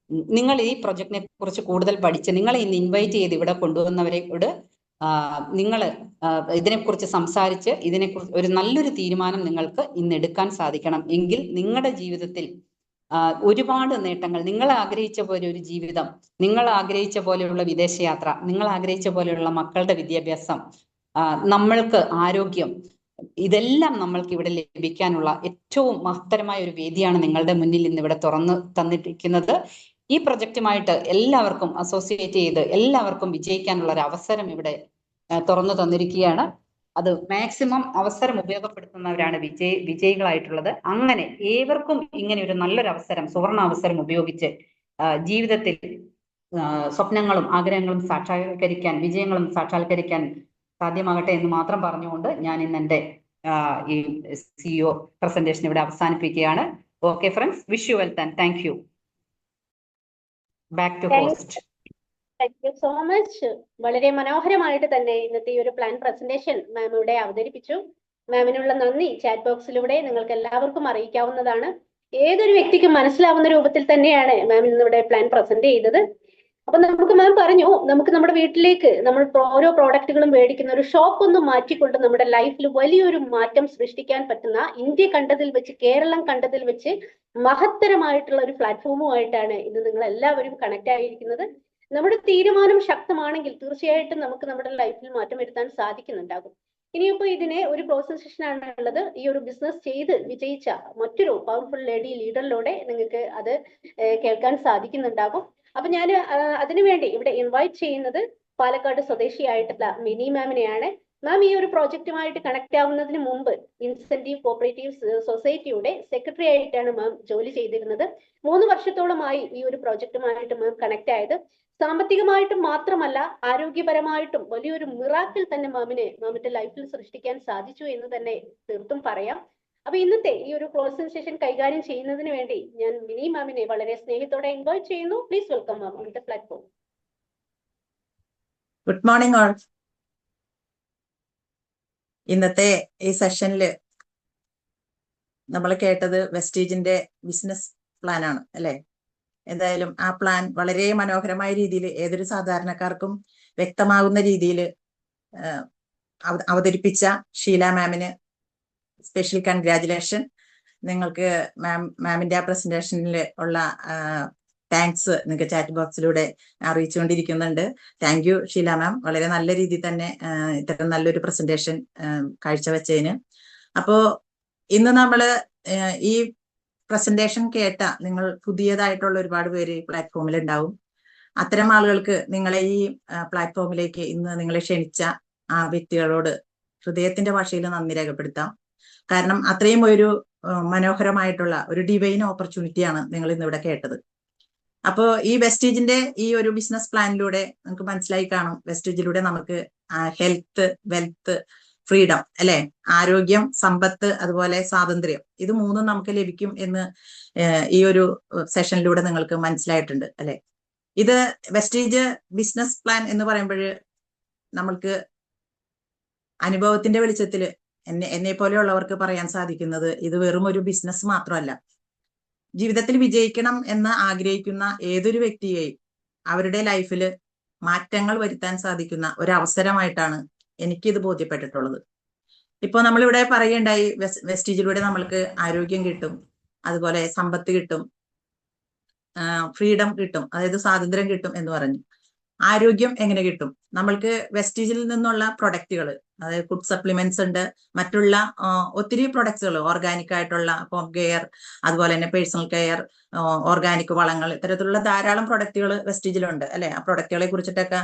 നിങ്ങൾ ഈ പ്രൊജക്ടിനെ കുറിച്ച് കൂടുതൽ പഠിച്ച്, നിങ്ങളെ ഇന്ന് ഇൻവൈറ്റ് ചെയ്ത് ഇവിടെ കൊണ്ടുവന്നവരോട് നിങ്ങൾ ഇതിനെക്കുറിച്ച് സംസാരിച്ച് ഇതിനെക്കുറിച്ച് ഒരു നല്ലൊരു തീരുമാനം നിങ്ങൾക്ക് ഇന്ന് എടുക്കാൻ സാധിക്കണം. എങ്കിൽ നിങ്ങളുടെ ജീവിതത്തിൽ ഒരുപാട് നേട്ടങ്ങൾ, നിങ്ങൾ ആഗ്രഹിച്ച പോലെ ഒരു ജീവിതം, നിങ്ങൾ ആഗ്രഹിച്ച പോലെയുള്ള വിദേശയാത്ര, നിങ്ങൾ ആഗ്രഹിച്ച പോലെയുള്ള മക്കളുടെ വിദ്യാഭ്യാസം, നമ്മൾക്ക് ആരോഗ്യം, ഇതെല്ലാം നമ്മൾക്ക് ഇവിടെ ലഭിക്കാനുള്ള ഏറ്റവും മഹത്തരമായ ഒരു വേദിയാണ് നിങ്ങളുടെ മുന്നിൽ ഇന്ന് ഇവിടെ തുറന്നു തന്നിരിക്കുന്നത്. ഈ പ്രൊജക്റ്റുമായിട്ട് എല്ലാവർക്കും അസോസിയേറ്റ് ചെയ്ത് എല്ലാവർക്കും വിജയിക്കാനുള്ള ഒരു അവസരം ഇവിടെ തുറന്നു തന്നിരിക്കുകയാണ്. അത് മാക്സിമം അവസരം ഉപയോഗപ്പെടുത്തുന്നവരാണ് വിജയികളായിട്ടുള്ളത്. അങ്ങനെ ഏവർക്കും ഇങ്ങനെ ഒരു നല്ലൊരു അവസരം, സുവർണ അവസരം ഉപയോഗിച്ച് ജീവിതത്തിൽ സ്വപ്നങ്ങളും ആഗ്രഹങ്ങളും സാക്ഷാത്കരിക്കാൻ, വിജയങ്ങളും സാക്ഷാത്കരിക്കാൻ സാധ്യമാകട്ടെ എന്ന് മാത്രം പറഞ്ഞുകൊണ്ട് ഞാൻ ഇന്ന് എൻ്റെ ഈ CEO പ്രസന്റേഷൻ ഇവിടെ അവസാനിപ്പിക്കുകയാണ്. Okay friends, wish you wealth and thank you. Back to host. Thank you so much. വളരെ മനോഹരമായിട്ട് തന്നെ ഇന്നത്തെ ഈ ഒരു പ്ലാൻ പ്രസന്റേഷൻ മാം ഇവിടെ അവതരിപ്പിച്ചു. മാമിനുള്ള നന്ദി ചാറ്റ് ബോക്സിലൂടെ നിങ്ങൾക്ക് എല്ലാവർക്കും അറിയിക്കാവുന്നതാണ്. ഏതൊരു വ്യക്തിക്കും മനസ്സിലാവുന്ന രൂപത്തിൽ തന്നെയാണ് മാം ഇന്നിവിടെ പ്ലാൻ പ്രസന്റ് ചെയ്തത്. അപ്പൊ നമുക്ക് മാം പറഞ്ഞു, നമുക്ക് നമ്മുടെ വീട്ടിലേക്ക് നമ്മൾ ഓരോ പ്രോഡക്റ്റുകളും മേടിക്കുന്ന ഒരു ഷോപ്പ് ഒന്ന് മാറ്റിക്കൊണ്ട് നമ്മുടെ ലൈഫിൽ വലിയൊരു മാറ്റം സൃഷ്ടിക്കാൻ പറ്റുന്ന, ഇന്ത്യ കണ്ടതിൽ വെച്ച് കേരളം കണ്ടതിൽ വെച്ച് മഹത്തരമായിട്ടുള്ള ഒരു പ്ലാറ്റ്ഫോമുമായിട്ടാണ് ഇന്ന് നിങ്ങൾ എല്ലാവരും കണക്ട് ആയിരിക്കുന്നത്. നമ്മുടെ തീരുമാനം ശക്തമാണെങ്കിൽ തീർച്ചയായിട്ടും നമുക്ക് നമ്മുടെ ലൈഫിൽ മാറ്റം വരുത്താൻ സാധിക്കുന്നുണ്ടാകും. ഇനിയിപ്പോ ഇതിനെ ഒരു ക്ലോസിംഗ് സെഷൻ ആണ് ഉള്ളത്. ഈ ഒരു ബിസിനസ് ചെയ്ത് വിജയിച്ച മറ്റൊരു പവർഫുൾ ലീഡറിലൂടെ നിങ്ങൾക്ക് അത് കേൾക്കാൻ സാധിക്കുന്നുണ്ടാകും. അപ്പൊ ഞാൻ അതിനുവേണ്ടി ഇവിടെ ഇൻവൈറ്റ് ചെയ്യുന്നത് പാലക്കാട് സ്വദേശിയായിട്ടുള്ള മിനി മാമിനെയാണ്. മാം ഈ ഒരു പ്രോജക്റ്റുമായിട്ട് കണക്ട് ആവുന്നതിന് മുമ്പ് ഇൻസെന്റീവ് കോപ്പറേറ്റീവ് സൊസൈറ്റിയുടെ സെക്രട്ടറി ആയിട്ടാണ് മാം ജോലി ചെയ്തിരുന്നത്. 3 വർഷത്തോളമായി ഈ ഒരു പ്രോജക്റ്റുമായിട്ട് മാം കണക്ട് ആയത്. സാമ്പത്തികമായിട്ടും മാത്രമല്ല ആരോഗ്യപരമായിട്ടും വലിയൊരു മിറാക്കിൾ തന്നെ മാമിന്റെ ലൈഫിൽ സൃഷ്ടിക്കാൻ സാധിച്ചു എന്ന് തന്നെ തീർത്തും പറയാം. അപ്പൊ ഇന്നത്തെ ഈ ഒരു ക്ലോസിംഗ് സെഷൻ കൈകാര്യം ചെയ്യുന്നതിന് വേണ്ടി ഞാൻ മിനി മാമിനെ വളരെ സ്നേഹത്തോടെ ഇൻവൈറ്റ് ചെയ്യുന്നു. Please welcome ma'am on the platform. Good morning all. ഇന്നത്തെ ഈ സെഷനിൽ നമ്മൾ കേട്ടത് വെസ്റ്റീജിന്റെ ബിസിനസ് പ്ലാൻ ആണ് അല്ലെ. എന്തായാലും ആ പ്ലാൻ വളരെ മനോഹരമായ രീതിയിൽ ഏതൊരു സാധാരണക്കാർക്കും വ്യക്തമാകുന്ന രീതിയിൽ അവതരിപ്പിച്ച ഷീല മാമിന് സ്പെഷ്യൽ കൺഗ്രാജുലേഷൻ. നിങ്ങൾക്ക് മാമിന്റെ ആ പ്രസന്റേഷനിൽ ഉള്ള താങ്ക്സ് നിങ്ങൾക്ക് ചാറ്റ് ബോക്സിലൂടെ അറിയിച്ചുകൊണ്ടിരിക്കുന്നുണ്ട്. താങ്ക് യു ഷീല മാം, വളരെ നല്ല രീതിയിൽ തന്നെ ഇത്തരം നല്ലൊരു പ്രസന്റേഷൻ കാഴ്ചവെച്ചതിന്. അപ്പോ ഇന്ന് നമ്മള് ഈ പ്രസന്റേഷൻ കേട്ട നിങ്ങൾ പുതിയതായിട്ടുള്ള ഒരുപാട് പേര് ഈ പ്ലാറ്റ്ഫോമിൽ ഉണ്ടാവും. അത്തരം ആളുകൾക്ക് നിങ്ങളെ ഈ പ്ലാറ്റ്ഫോമിലേക്ക് ഇന്ന് നിങ്ങളെ ക്ഷണിച്ച ആ വ്യക്തികളോട് ഹൃദയത്തിന്റെ ഭാഷയിൽ നന്ദി രേഖപ്പെടുത്താം. കാരണം അത്രയും ഒരു മനോഹരമായിട്ടുള്ള ഒരു ഡിവൈൻ ഓപ്പർച്യൂണിറ്റിയാണ് നിങ്ങൾ ഇന്നിവിടെ കേട്ടത്. അപ്പോൾ ഈ വെസ്റ്റീജിന്റെ ഈ ഒരു ബിസിനസ് പ്ലാനിലൂടെ നമുക്ക് മനസ്സിലായി കാണും, വെസ്റ്റീജിലൂടെ നമുക്ക് ഹെൽത്ത്, വെൽത്ത്, ഫ്രീഡം അല്ലെ, ആരോഗ്യം, സമ്പത്ത്, അതുപോലെ സ്വാതന്ത്ര്യം, ഇത് മൂന്നും നമുക്ക് ലഭിക്കും എന്ന് ഈ ഒരു സെഷനിലൂടെ നിങ്ങൾക്ക് മനസ്സിലായിട്ടുണ്ട് അല്ലെ. ഇത് വെസ്റ്റീജ് ബിസിനസ് പ്ലാൻ എന്ന് പറയുമ്പോൾ നമ്മൾക്ക് അനുഭവത്തിന്റെ വെളിച്ചത്തിൽ എന്നെ പോലെയുള്ളവർക്ക് പറയാൻ സാധിക്കുന്നത് ഇത് വെറും ഒരു ബിസിനസ് മാത്രമല്ല. ജീവിതത്തിൽ വിജയിക്കണം എന്ന് ആഗ്രഹിക്കുന്ന ഏതൊരു വ്യക്തിയെയും അവരുടെ ലൈഫിൽ മാറ്റങ്ങൾ വരുത്താൻ സാധിക്കുന്ന ഒരു അവസരമായിട്ടാണ് എനിക്കിത് ബോധ്യപ്പെട്ടിട്ടുള്ളത്. ഇപ്പൊ നമ്മളിവിടെ പറയുകയുണ്ടായി, വെസ്റ്റീജിലൂടെ നമ്മൾക്ക് ആരോഗ്യം കിട്ടും, അതുപോലെ സമ്പത്ത് കിട്ടും, ഫ്രീഡം കിട്ടും, അതായത് സ്വാതന്ത്ര്യം കിട്ടും എന്ന് പറഞ്ഞു. ആരോഗ്യം എങ്ങനെ കിട്ടും? നമ്മൾക്ക് വെസ്റ്റീജിൽ നിന്നുള്ള പ്രൊഡക്റ്റുകൾ, അതായത് ഫുഡ് സപ്ലിമെന്റ്സ് ഉണ്ട്, മറ്റുള്ള ഒത്തിരി പ്രൊഡക്ട്സുകൾ, ഓർഗാനിക് ആയിട്ടുള്ള ഹോം കെയർ, അതുപോലെ തന്നെ പേഴ്സണൽ കെയർ, ഓർഗാനിക് വളങ്ങൾ, ഇത്തരത്തിലുള്ള ധാരാളം പ്രൊഡക്റ്റുകൾ വെസ്റ്റീജിലുണ്ട് അല്ലെ. ആ പ്രൊഡക്റ്റുകളെ കുറിച്ചിട്ടൊക്കെ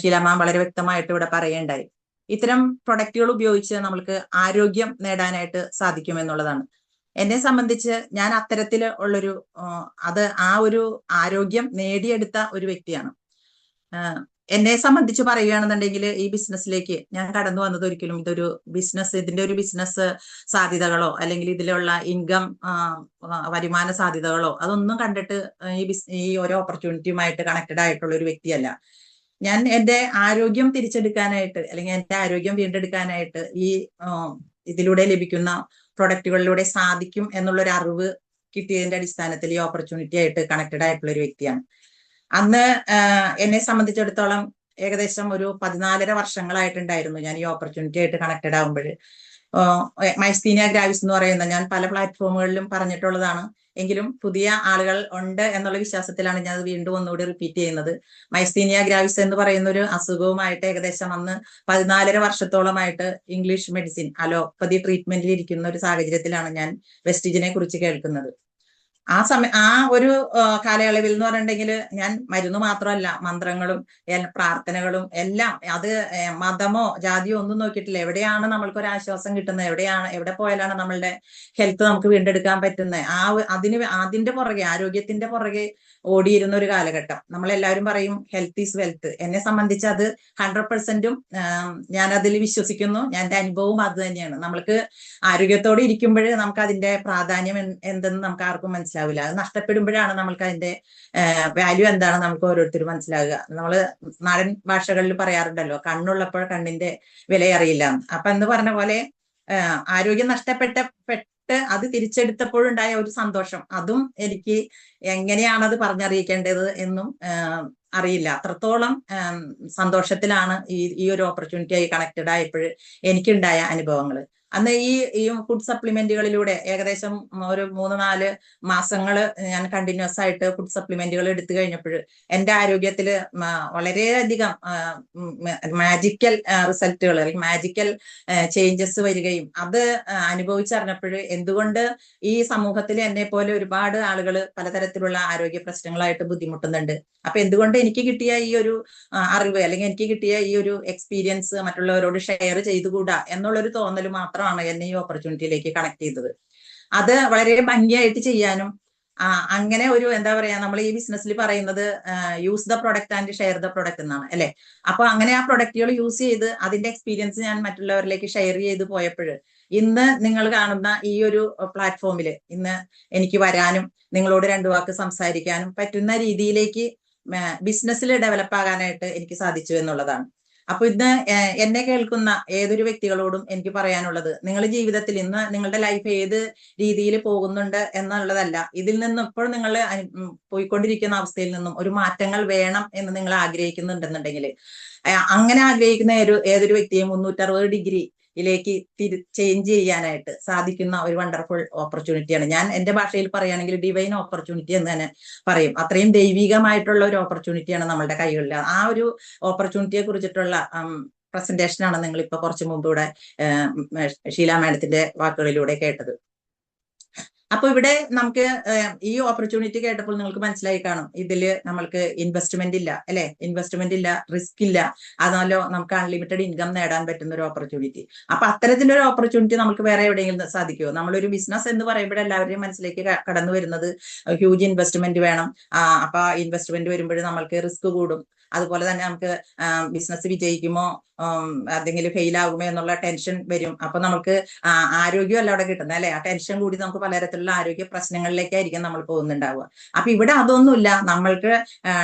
ഷീല മാം വളരെ വ്യക്തമായിട്ട് ഇവിടെ പറയുകയുണ്ടായി. ഇത്തരം പ്രൊഡക്റ്റുകൾ ഉപയോഗിച്ച് നമ്മൾക്ക് ആരോഗ്യം നേടാനായിട്ട് സാധിക്കും എന്നുള്ളതാണ്. എന്നെ സംബന്ധിച്ച് ഞാൻ അത്തരത്തിൽ ഉള്ളൊരു ആ ഒരു ആരോഗ്യം നേടിയെടുത്ത ഒരു വ്യക്തിയാണ്. എന്നെ സംബന്ധിച്ച് പറയുകയാണെന്നുണ്ടെങ്കിൽ ഈ ബിസിനസ്സിലേക്ക് ഞാൻ കടന്നു വന്നത് ഒരിക്കലും ഇതിന്റെ ഒരു ബിസിനസ് സാധ്യതകളോ അല്ലെങ്കിൽ ഇതിലുള്ള ഇൻകം വരുമാന സാധ്യതകളോ അതൊന്നും കണ്ടിട്ട് ഈ ഓരോ ഓപ്പർച്യൂണിറ്റിയുമായിട്ട് കണക്റ്റഡ് ആയിട്ടുള്ള ഒരു വ്യക്തിയല്ല. ഞാൻ എന്റെ ആരോഗ്യം തിരിച്ചെടുക്കാനായിട്ട് അല്ലെങ്കിൽ എന്റെ ആരോഗ്യം വീണ്ടെടുക്കാനായിട്ട് ഇതിലൂടെ ലഭിക്കുന്ന പ്രൊഡക്റ്റുകളിലൂടെ സാധിക്കും എന്നുള്ളൊരു അറിവ് കിട്ടിയതിന്റെ അടിസ്ഥാനത്തിൽ ഈ ഓപ്പർച്യൂണിറ്റി ആയിട്ട് കണക്റ്റഡ് ആയിട്ടുള്ള ഒരു വ്യക്തിയാണ്. അന്ന് എന്നെ സംബന്ധിച്ചിടത്തോളം ഏകദേശം ഒരു 14.5 വർഷങ്ങളായിട്ടുണ്ടായിരുന്നു ഞാൻ ഈ ഓപ്പർച്യൂണിറ്റി ആയിട്ട് കണക്റ്റഡ് ആകുമ്പോൾ. മൈസ്തീനിയ ഗ്രാവിസ് എന്ന് പറയുന്ന, ഞാൻ പല പ്ലാറ്റ്ഫോമുകളിലും പറഞ്ഞിട്ടുള്ളതാണ്, എങ്കിലും പുതിയ ആളുകൾ ഉണ്ട് എന്നുള്ള വിശ്വാസത്തിലാണ് ഞാൻ അത് വീണ്ടും ഒന്നുകൂടി റിപ്പീറ്റ് ചെയ്യുന്നത്. മൈസ്തീനിയ ഗ്രാവിസ് എന്ന് പറയുന്ന ഒരു അസുഖവുമായിട്ട് ഏകദേശം അന്ന് 14.5 വർഷത്തോളമായിട്ട് ഇംഗ്ലീഷ് മെഡിസിൻ അലോപ്പതി ട്രീറ്റ്മെന്റിൽ ഇരിക്കുന്ന ഒരു സാഹചര്യത്തിലാണ് ഞാൻ വെസ്റ്റിജിനെ കുറിച്ച് കേൾക്കുന്നത്. ആ ഒരു കാലയളവിൽ എന്ന് പറഞ്ഞിട്ടുണ്ടെങ്കിൽ ഞാൻ മരുന്ന് മാത്രമല്ല, മന്ത്രങ്ങളും പ്രാർത്ഥനകളും എല്ലാം, അത് മതമോ ജാതിയോ ഒന്നും നോക്കിയിട്ടില്ല. എവിടെയാണ് നമ്മൾക്ക് ഒരു ആശ്വാസം കിട്ടുന്നത്, എവിടെ പോയാലാണ് നമ്മളുടെ ഹെൽത്ത് നമുക്ക് വീണ്ടെടുക്കാൻ പറ്റുന്നത്, അതിന്റെ പുറകെ, ആരോഗ്യത്തിന്റെ പുറകെ ഓടിയിരുന്ന ഒരു കാലഘട്ടം. നമ്മളെല്ലാവരും പറയും ഹെൽത്ത് ഈസ് വെൽത്ത്. എന്നെ സംബന്ധിച്ച് അത് 100%ഉം ഞാൻ അതിൽ വിശ്വസിക്കുന്നു. എന്റെ അനുഭവവും അത് തന്നെയാണ്. നമ്മൾക്ക് ആരോഗ്യത്തോടെ ഇരിക്കുമ്പോൾ നമുക്ക് അതിന്റെ പ്രാധാന്യം എന്തെന്ന് നമുക്ക് ആർക്കും മനസ്സിലാവില്ല. അത് നഷ്ടപ്പെടുമ്പോഴാണ് നമ്മൾക്ക് അതിന്റെ വാല്യൂ എന്താണ് നമുക്ക് ഓരോരുത്തരും മനസ്സിലാകുക. നമ്മള് നാടൻ ഭാഷകളിൽ പറയാറുണ്ടല്ലോ, കണ്ണുള്ളപ്പോൾ കണ്ണിന്റെ വില അറിയില്ല. അപ്പൊ എന്ന് പറഞ്ഞ പോലെ ആരോഗ്യം നഷ്ടപ്പെട്ട് അത് തിരിച്ചെടുത്തപ്പോഴുണ്ടായ ഒരു സന്തോഷം, അതും എനിക്ക് എങ്ങനെയാണത് പറഞ്ഞറിയിക്കേണ്ടത് എന്നും അറിയില്ല. അത്രത്തോളം സന്തോഷത്തിലാണ് ഈ ഒരു ഓപ്പർച്യൂണിറ്റി ആയി കണക്റ്റഡ് ആയപ്പോൾ എനിക്കുണ്ടായ അനുഭവങ്ങൾ. അന്ന് ഈ ഫുഡ് സപ്ലിമെന്റുകളിലൂടെ ഏകദേശം ഒരു 3-4 മാസങ്ങൾ ഞാൻ കണ്ടിന്യൂസ് ആയിട്ട് ഫുഡ് സപ്ലിമെന്റുകൾ എടുത്തു കഴിഞ്ഞപ്പോൾ എൻ്റെ ആരോഗ്യത്തിൽ വളരെയധികം മാജിക്കൽ റിസൾട്ടുകൾ അല്ലെങ്കിൽ മാജിക്കൽ ചേഞ്ചസ് വരികയും അത് അനുഭവിച്ചറിഞ്ഞപ്പോൾ എന്തുകൊണ്ട് ഈ സമൂഹത്തിൽ എന്നെ പോലെ ഒരുപാട് ആളുകൾ പലതരത്തിലുള്ള ആരോഗ്യ പ്രശ്നങ്ങളായിട്ട് ബുദ്ധിമുട്ടുന്നുണ്ട്, അപ്പൊ എന്തുകൊണ്ട് എനിക്ക് കിട്ടിയ ഈ ഒരു അറിവ് അല്ലെങ്കിൽ എനിക്ക് കിട്ടിയ ഈ ഒരു എക്സ്പീരിയൻസ് മറ്റുള്ളവരോട് ഷെയർ ചെയ്തുകൂടാ എന്നുള്ളൊരു തോന്നൽ മാത്രമാണ് എന്നെ ഈ ഓപ്പർച്യൂണിറ്റിയിലേക്ക് കണക്ട് ചെയ്തത്. അത് വളരെ ഭംഗിയായിട്ട് ചെയ്യാനും അങ്ങനെ ഒരു എന്താ പറയാ, നമ്മൾ ഈ ബിസിനസ്സിൽ പറയുന്നത് use the product and share the product എന്നാണ് അല്ലെ. അപ്പൊ അങ്ങനെ ആ പ്രൊഡക്റ്റുകൾ യൂസ് ചെയ്ത് അതിന്റെ എക്സ്പീരിയൻസ് ഞാൻ മറ്റുള്ളവരിലേക്ക് ഷെയർ ചെയ്ത് പോയപ്പോൾ ഇന്ന് നിങ്ങൾ കാണുന്ന ഈ ഒരു പ്ലാറ്റ്ഫോമിൽ ഇന്ന് എനിക്ക് വരാനും നിങ്ങളോട് 2 വാക്ക് സംസാരിക്കാനും പറ്റുന്ന രീതിയിലേക്ക് ബിസിനസ്സിൽ ഡെവലപ്പ് ആകാനായിട്ട് എനിക്ക് സാധിച്ചു എന്നുള്ളതാണ്. അപ്പൊ ഇന്ന് എന്നെ കേൾക്കുന്ന ഏതൊരു വ്യക്തികളോടും എനിക്ക് പറയാനുള്ളത്, നിങ്ങളുടെ ജീവിതത്തിൽ ഇന്ന് നിങ്ങളുടെ ലൈഫ് ഏത് രീതിയിൽ പോകുന്നുണ്ട് എന്നുള്ളതല്ല, ഇതിൽ നിന്നും ഇപ്പോൾ നിങ്ങൾ പോയിക്കൊണ്ടിരിക്കുന്ന അവസ്ഥയിൽ നിന്നും ഒരു മാറ്റങ്ങൾ വേണം എന്ന് നിങ്ങൾ ആഗ്രഹിക്കുന്നുണ്ടെന്നുണ്ടെങ്കിൽ, അങ്ങനെ ആഗ്രഹിക്കുന്ന ഏതൊരു വ്യക്തിയും 360 ഡിഗ്രിയിലേക്ക് ചേഞ്ച് ചെയ്യാനായിട്ട് സാധിക്കുന്ന ഒരു വണ്ടർഫുൾ ഓപ്പർച്യൂണിറ്റിയാണ്. ഞാൻ എൻ്റെ ഭാഷയിൽ പറയുകയാണെങ്കിൽ ഡിവൈൻ ഓപ്പർച്യൂണിറ്റി എന്ന് തന്നെ പറയും. അത്രയും ദൈവികമായിട്ടുള്ള ഒരു ഓപ്പർച്യൂണിറ്റിയാണ് നമ്മളുടെ കൈകളിൽ. ആ ഒരു ഓപ്പർച്യൂണിറ്റിയെ കുറിച്ചിട്ടുള്ള പ്രസന്റേഷനാണ് നിങ്ങൾ ഇപ്പൊ കുറച്ചു മുമ്പ് ഇവിടെ ഷീല മാഡത്തിന്റെ വാക്കുകളിലൂടെ കേട്ടത്. അപ്പൊ ഇവിടെ നമുക്ക് ഈ ഓപ്പർച്യൂണിറ്റി കേട്ടപ്പോൾ നിങ്ങൾക്ക് മനസ്സിലായി കാണും, ഇതില് നമ്മൾക്ക് ഇൻവെസ്റ്റ്മെന്റ് ഇല്ല അല്ലെ, ഇൻവെസ്റ്റ്മെന്റ് ഇല്ല, റിസ്ക് ഇല്ല, അതല്ലോ നമുക്ക് അൺലിമിറ്റഡ് ഇൻകം നേടാൻ പറ്റുന്ന ഒരു ഓപ്പർച്യൂണിറ്റി. അപ്പൊ അത്തരത്തിലൊരു ഓപ്പർച്യൂണിറ്റി നമുക്ക് വേറെ എവിടെയെങ്കിലും സാധിക്കുമോ? നമ്മളൊരു ബിസിനസ് എന്ന് പറയുമ്പോൾ എല്ലാവരുടെയും മനസ്സിലേക്ക് കടന്നു വരുന്നത് ഹ്യൂജ് ഇൻവെസ്റ്റ്മെന്റ് വേണം. അപ്പൊ ഇൻവെസ്റ്റ്മെന്റ് വരുമ്പോൾ നമ്മൾക്ക് റിസ്ക് കൂടും. അതുപോലെ തന്നെ നമുക്ക് ബിസിനസ് വിജയിക്കുമോ എന്തെങ്കിലും ഫെയിൽ ആകുമോ എന്നുള്ള ടെൻഷൻ വരും. അപ്പൊ നമുക്ക് ആരോഗ്യമല്ല അവിടെ കിട്ടുന്നത് അല്ലെ. ആ ടെൻഷൻ കൂടി നമുക്ക് പലതരത്തിലുള്ള ആരോഗ്യ പ്രശ്നങ്ങളിലേക്കായിരിക്കും നമ്മൾ പോകുന്നുണ്ടാവുക. അപ്പൊ ഇവിടെ അതൊന്നുമില്ല. നമ്മൾക്ക്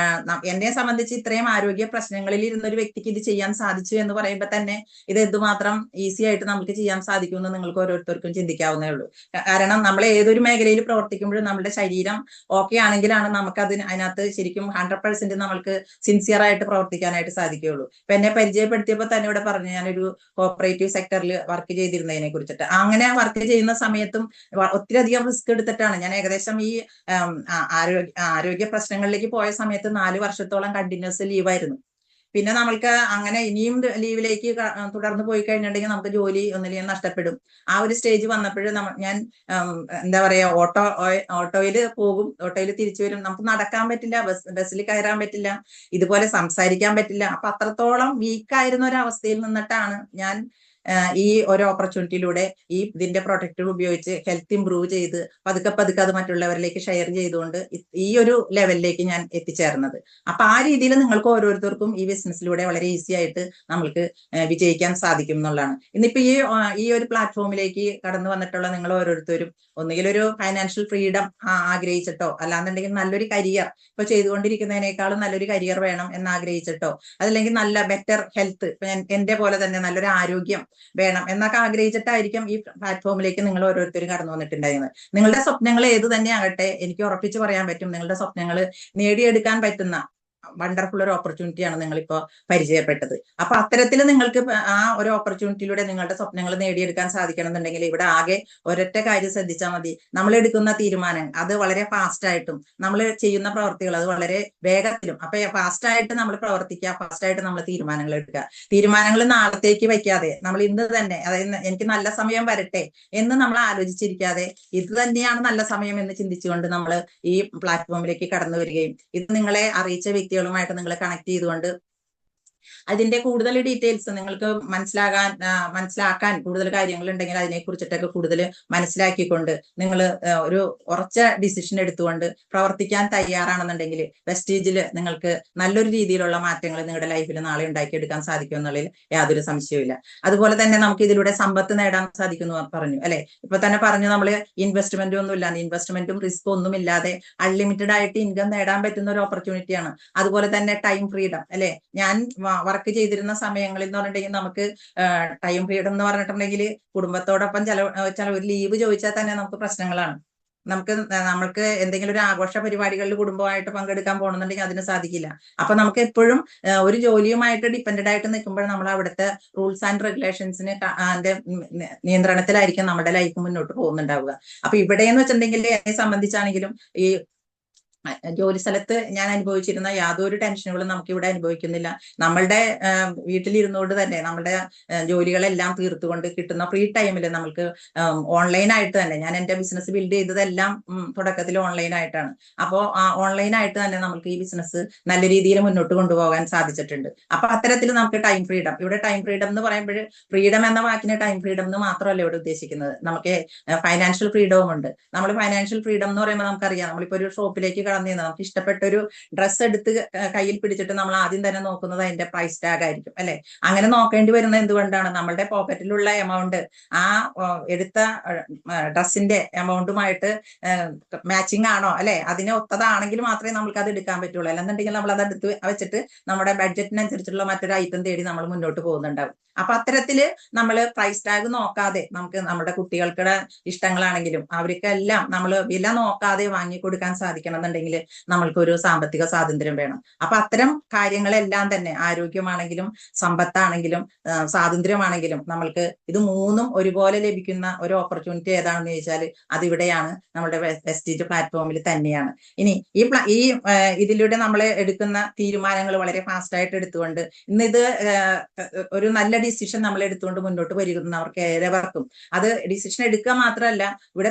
എന്നെ സംബന്ധിച്ച് ഇത്രയും ആരോഗ്യ പ്രശ്നങ്ങളിൽ ഇരുന്ന ഒരു വ്യക്തിക്ക് ഇത് ചെയ്യാൻ സാധിച്ചു എന്ന് പറയുമ്പോൾ തന്നെ ഇത് എന്തുമാത്രം ഈസി ആയിട്ട് നമുക്ക് ചെയ്യാൻ സാധിക്കുമെന്ന് നിങ്ങൾക്ക് ഓരോരുത്തർക്കും ചിന്തിക്കാവുന്നേ ഉള്ളൂ. കാരണം നമ്മൾ ഏതൊരു മേഖലയിൽ പ്രവർത്തിക്കുമ്പോഴും നമ്മുടെ ശരീരം ഓക്കെ ആണെങ്കിലാണ് നമുക്ക് അതിനകത്ത് ശരിക്കും 100% നമ്മൾക്ക് സിൻസിയർ ആയിട്ട് പ്രവർത്തിക്കാനായിട്ട് സാധിക്കുകയുള്ളൂ. ഇപ്പൊ എന്നെ പരിചയപ്പെടുത്തിയപ്പോൾ തന്നെ ഇവിടെ പറഞ്ഞു, ഞാനൊരു കോപ്പറേറ്റീവ് സെക്ടറിൽ വർക്ക് ചെയ്തിരുന്നതിനെ കുറിച്ചിട്ട്. അങ്ങനെ വർക്ക് ചെയ്യുന്ന സമയത്തും ഒത്തിരി അധികം റിസ്ക് എടുത്തിട്ടാണ് ഞാൻ ഏകദേശം ഈ ആരോഗ്യ പ്രശ്നങ്ങളിലേക്ക് പോയ സമയത്ത് 4 വർഷത്തോളം കണ്ടിന്യൂസ് ലീവായിരുന്നു. പിന്നെ നമ്മൾക്ക് അങ്ങനെ ഇനിയും ലീവിലേക്ക് തുടർന്ന് പോയി കഴിഞ്ഞിട്ടുണ്ടെങ്കിൽ നമുക്ക് ജോലി ഒന്നില്ലെങ്കിൽ നഷ്ടപ്പെടും. ആ ഒരു സ്റ്റേജ് വന്നപ്പോൾ ഞാൻ എന്താ പറയാ, ഓട്ടോയിൽ പോകും, ഓട്ടോയിൽ തിരിച്ചു വരും. നമുക്ക് നടക്കാൻ പറ്റില്ല, ബസ്സിൽ കയറാൻ പറ്റില്ല, ഇതുപോലെ സംസാരിക്കാൻ പറ്റില്ല. അപ്പൊ അത്രത്തോളം വീക്കായിരുന്ന ഒരു അവസ്ഥയിൽ നിന്നിട്ടാണ് ഞാൻ ഈ ഒരു ഓപ്പർച്യൂണിറ്റിയിലൂടെ ഇതിന്റെ പ്രൊട്ടക്ടർ ഉപയോഗിച്ച് ഹെൽത്ത് ഇംപ്രൂവ് ചെയ്ത് പതുക്കെ അത് മറ്റുള്ളവരിലേക്ക് ഷെയർ ചെയ്തുകൊണ്ട് ഈ ഒരു ലെവലിലേക്ക് ഞാൻ എത്തിച്ചേർന്നത്. അപ്പൊ ആ രീതിയിൽ നിങ്ങൾക്ക് ഓരോരുത്തർക്കും ഈ ബിസിനസ്സിലൂടെ വളരെ ഈസി ആയിട്ട് നമ്മൾക്ക് വിജയിക്കാൻ സാധിക്കും എന്നുള്ളതാണ്. ഇന്നിപ്പോ ഈ ഒരു പ്ലാറ്റ്ഫോമിലേക്ക് കടന്നു വന്നിട്ടുള്ള നിങ്ങൾ ഓരോരുത്തരും ഒന്നുകിൽ ഒരു ഫൈനാൻഷ്യൽ ഫ്രീഡം ആഗ്രഹിച്ചിട്ടോ, അല്ലാന്നുണ്ടെങ്കിൽ നല്ലൊരു കരിയർ ഇപ്പൊ ചെയ്തുകൊണ്ടിരിക്കുന്നതിനേക്കാളും നല്ലൊരു കരിയർ വേണം എന്ന് ആഗ്രഹിച്ചിട്ടോ, അതല്ലെങ്കിൽ നല്ല ബെറ്റർ ഹെൽത്ത്, ഇപ്പൊ എന്റെ പോലെ തന്നെ നല്ലൊരു ആരോഗ്യം വേണം എന്നൊക്കെ ആഗ്രഹിച്ചിട്ടായിരിക്കും ഈ പ്ലാറ്റ്ഫോമിലേക്ക് നിങ്ങൾ ഓരോരുത്തരും കടന്നു വന്നിട്ടുണ്ടായിരുന്നത്. നിങ്ങളുടെ സ്വപ്നങ്ങൾ ഏത് തന്നെ ആകട്ടെ, എനിക്ക് ഉറപ്പിച്ച് പറയാൻ പറ്റും, നിങ്ങളുടെ സ്വപ്നങ്ങൾ നേടിയെടുക്കാൻ പറ്റുന്ന വണ്ടർഫുൾ ഒരു ഓപ്പർച്യൂണിറ്റിയാണ് നിങ്ങളിപ്പോ പരിചയപ്പെട്ടത്. അപ്പൊ അത്തരത്തിൽ നിങ്ങൾക്ക് ആ ഒരു ഓപ്പർച്യൂണിറ്റിയിലൂടെ നിങ്ങളുടെ സ്വപ്നങ്ങൾ നേടിയെടുക്കാൻ സാധിക്കണമെന്നുണ്ടെങ്കിൽ ഇവിടെ ആകെ ഒരൊറ്റ കാര്യം ശ്രദ്ധിച്ചാൽ മതി. നമ്മൾ എടുക്കുന്ന തീരുമാനം അത് വളരെ ഫാസ്റ്റ് ആയിട്ടും നമ്മൾ ചെയ്യുന്ന പ്രവർത്തികൾ അത് വളരെ വേഗത്തിലും, അപ്പൊ ഫാസ്റ്റ് ആയിട്ട് നമ്മൾ പ്രവർത്തിക്കുക, ഫാസ്റ്റ് ആയിട്ട് നമ്മൾ തീരുമാനങ്ങൾ എടുക്കുക. തീരുമാനങ്ങൾ നാളത്തേക്ക് വയ്ക്കാതെ നമ്മൾ ഇന്ന് തന്നെ, അതായത് എനിക്ക് നല്ല സമയം വരട്ടെ എന്ന് നമ്മൾ ആലോചിച്ചിരിക്കാതെ ഇത് തന്നെയാണ് നല്ല സമയം എന്ന് ചിന്തിച്ചുകൊണ്ട് നമ്മൾ ഈ പ്ലാറ്റ്ഫോമിലേക്ക് കടന്നു വരികയും ഇത് നിങ്ങളെ അറിയിച്ച വ്യക്തികളുമായിട്ട് നിങ്ങൾ കണക്ട് ചെയ്തുകൊണ്ട് അതിന്റെ കൂടുതൽ ഡീറ്റെയിൽസ് നിങ്ങൾക്ക് മനസ്സിലാക്കാൻ കൂടുതൽ കാര്യങ്ങൾ ഉണ്ടെങ്കിൽ അതിനെ കുറിച്ചിട്ടൊക്കെ കൂടുതൽ മനസ്സിലാക്കിക്കൊണ്ട് നിങ്ങൾ ഒരു ഉറച്ച ഡിസിഷൻ എടുത്തുകൊണ്ട് പ്രവർത്തിക്കാൻ തയ്യാറാണെന്നുണ്ടെങ്കിൽ വെസ്റ്റീജിൽ നിങ്ങൾക്ക് നല്ലൊരു രീതിയിലുള്ള മാറ്റങ്ങൾ നിങ്ങളുടെ ലൈഫിൽ നാളെ ഉണ്ടാക്കിയെടുക്കാൻ സാധിക്കും എന്നുള്ളതിൽ യാതൊരു സംശയവുമില്ല. അതുപോലെ തന്നെ നമുക്ക് ഇതിലൂടെ സമ്പത്ത് നേടാൻ സാധിക്കുന്നു പറഞ്ഞു അല്ലെ. ഇപ്പൊ തന്നെ പറഞ്ഞു, നമ്മൾ ഇൻവെസ്റ്റ്മെന്റും ഒന്നും ഇല്ലാതെ, ഇൻവെസ്റ്റ്മെന്റും റിസ്ക് ഒന്നും ഇല്ലാതെ അൺലിമിറ്റഡ് ആയിട്ട് ഇൻകം നേടാൻ പറ്റുന്ന ഒരു ഓപ്പർച്യൂണിറ്റിയാണ്. അതുപോലെ തന്നെ ടൈം ഫ്രീഡം അല്ലെ. ഞാൻ വർക്ക് ചെയ്തിരുന്ന സമയങ്ങളിൽ എന്ന് പറഞ്ഞിട്ടുണ്ടെങ്കിൽ നമുക്ക് ടൈം ഫ്രീഡം എന്ന് പറഞ്ഞിട്ടുണ്ടെങ്കിൽ കുടുംബത്തോടൊപ്പം ചില ഒരു ലീവ് ചോദിച്ചാൽ തന്നെ നമുക്ക് പ്രശ്നങ്ങളാണ്. നമ്മൾക്ക് എന്തെങ്കിലും ഒരു ആഘോഷ പരിപാടികളിൽ കുടുംബമായിട്ട് പങ്കെടുക്കാൻ പോകണമെന്നുണ്ടെങ്കിൽ അതിന് സാധിക്കില്ല. അപ്പൊ നമുക്ക് എപ്പോഴും ഒരു ജോലിയുമായിട്ട് ഡിപ്പെൻഡഡ് ആയിട്ട് നിൽക്കുമ്പോൾ നമ്മൾ അവിടുത്തെ റൂൾസ് ആൻഡ് റെഗുലേഷൻസിന് അതിന്റെ നിയന്ത്രണത്തിലായിരിക്കും നമ്മുടെ ലൈഫ് മുന്നോട്ട് പോകുന്നുണ്ടാവുക. അപ്പൊ ഇവിടെ എന്ന് വെച്ചിട്ടുണ്ടെങ്കിൽ എന്നെ സംബന്ധിച്ചാണെങ്കിലും ഈ ജോലി സ്ഥലത്ത് ഞാൻ അനുഭവിച്ചിരുന്ന യാതൊരു ടെൻഷനുകളും നമുക്ക് ഇവിടെ അനുഭവിക്കുന്നില്ല. നമ്മളുടെ വീട്ടിലിരുന്നുകൊണ്ട് തന്നെ നമ്മുടെ ജോലികളെല്ലാം തീർത്തുകൊണ്ട് കിട്ടുന്ന ഫ്രീ ടൈമിൽ നമുക്ക് ഓൺലൈനായിട്ട് തന്നെ, ഞാൻ എൻ്റെ ബിസിനസ് ബിൽഡ് ചെയ്തതെല്ലാം തുടക്കത്തിൽ ഓൺലൈനായിട്ടാണ്. അപ്പോൾ ആ ഓൺലൈനായിട്ട് തന്നെ നമുക്ക് ഈ ബിസിനസ് നല്ല രീതിയിൽ മുന്നോട്ട് കൊണ്ടുപോകാൻ സാധിച്ചിട്ടുണ്ട്. അപ്പൊ അത്തരത്തിൽ നമുക്ക് ടൈം ഫ്രീഡം, ഇവിടെ ടൈം ഫ്രീഡം എന്ന് പറയുമ്പോൾ ഫ്രീഡം എന്ന വാക്കിന് ടൈം ഫ്രീഡം എന്ന് മാത്രമല്ല ഇവിടെ ഉദ്ദേശിക്കുന്നത്, നമുക്ക് ഫൈനാൻഷ്യൽ ഫ്രീഡവും ഉണ്ട്. നമ്മൾ ഫൈനാൻഷ്യൽ ഫ്രീഡം എന്ന് പറയുമ്പോൾ നമുക്കറിയാം, നമ്മളിപ്പോ ഒരു ഷോപ്പിലേക്ക് നമുക്ക് ഇഷ്ടപ്പെട്ട ഒരു ഡ്രസ്സ് എടുത്ത് കയ്യിൽ പിടിച്ചിട്ട് നമ്മൾ ആദ്യം തന്നെ നോക്കുന്നത് അതിന്റെ പ്രൈസ് ടാഗ് ആയിരിക്കും അല്ലെ. അങ്ങനെ നോക്കേണ്ടി വരുന്നത് എന്തുകൊണ്ടാണ്? നമ്മളുടെ പോക്കറ്റിലുള്ള എമൗണ്ട് ആ എടുത്ത ഡ്രസ്സിന്റെ എമൗണ്ടുമായിട്ട് മാച്ചിങ് ആണോ അല്ലെ, അതിന് ഒത്തതാണെങ്കിൽ മാത്രമേ നമുക്ക് അത് എടുക്കാൻ പറ്റുള്ളൂ. അല്ലെന്നുണ്ടെങ്കിൽ നമ്മൾ അത് എടുത്ത് വെച്ചിട്ട് നമ്മുടെ ബഡ്ജറ്റിനനുസരിച്ചുള്ള മറ്റൊരു ഐറ്റം തേടി നമ്മൾ മുന്നോട്ട് പോകുന്നുണ്ടാവും. അപ്പൊ അത്തരത്തില് നമ്മൾ പ്രൈസ് ടാഗ് നോക്കാതെ നമുക്ക് നമ്മുടെ കുട്ടികൾക്കുടെ ഇഷ്ടങ്ങളാണെങ്കിലും അവർക്കെല്ലാം നമ്മൾ വില നോക്കാതെ വാങ്ങിക്കൊടുക്കാൻ സാധിക്കണം എന്നുണ്ടെങ്കിൽ നമ്മൾക്കൊരു സാമ്പത്തിക സ്വാതന്ത്ര്യം വേണം. അപ്പൊ അത്തരം കാര്യങ്ങളെല്ലാം തന്നെ ആരോഗ്യമാണെങ്കിലും സമ്പത്താണെങ്കിലും സ്വാതന്ത്ര്യമാണെങ്കിലും നമ്മൾക്ക് ഇത് മൂന്നും ഒരുപോലെ ലഭിക്കുന്ന ഒരു ഓപ്പർച്യൂണിറ്റി ഏതാണെന്ന് ചോദിച്ചാൽ അതിവിടെയാണ്, നമ്മുടെ വെസ്റ്റീജ് പ്ലാറ്റ്ഫോമിൽ തന്നെയാണ്. ഇനി ഈ ഇതിലൂടെ നമ്മൾ എടുക്കുന്ന തീരുമാനങ്ങൾ വളരെ ഫാസ്റ്റ് ആയിട്ട് എടുത്തുകൊണ്ട് ഇന്നിത് ഒരു നല്ല ഡിസിഷൻ നമ്മൾ എടുത്തുകൊണ്ട് മുന്നോട്ട് വരുന്നവർക്ക് ഏവർക്കും അത് ഡിസിഷൻ എടുക്കുക മാത്രമല്ല, ഇവിടെ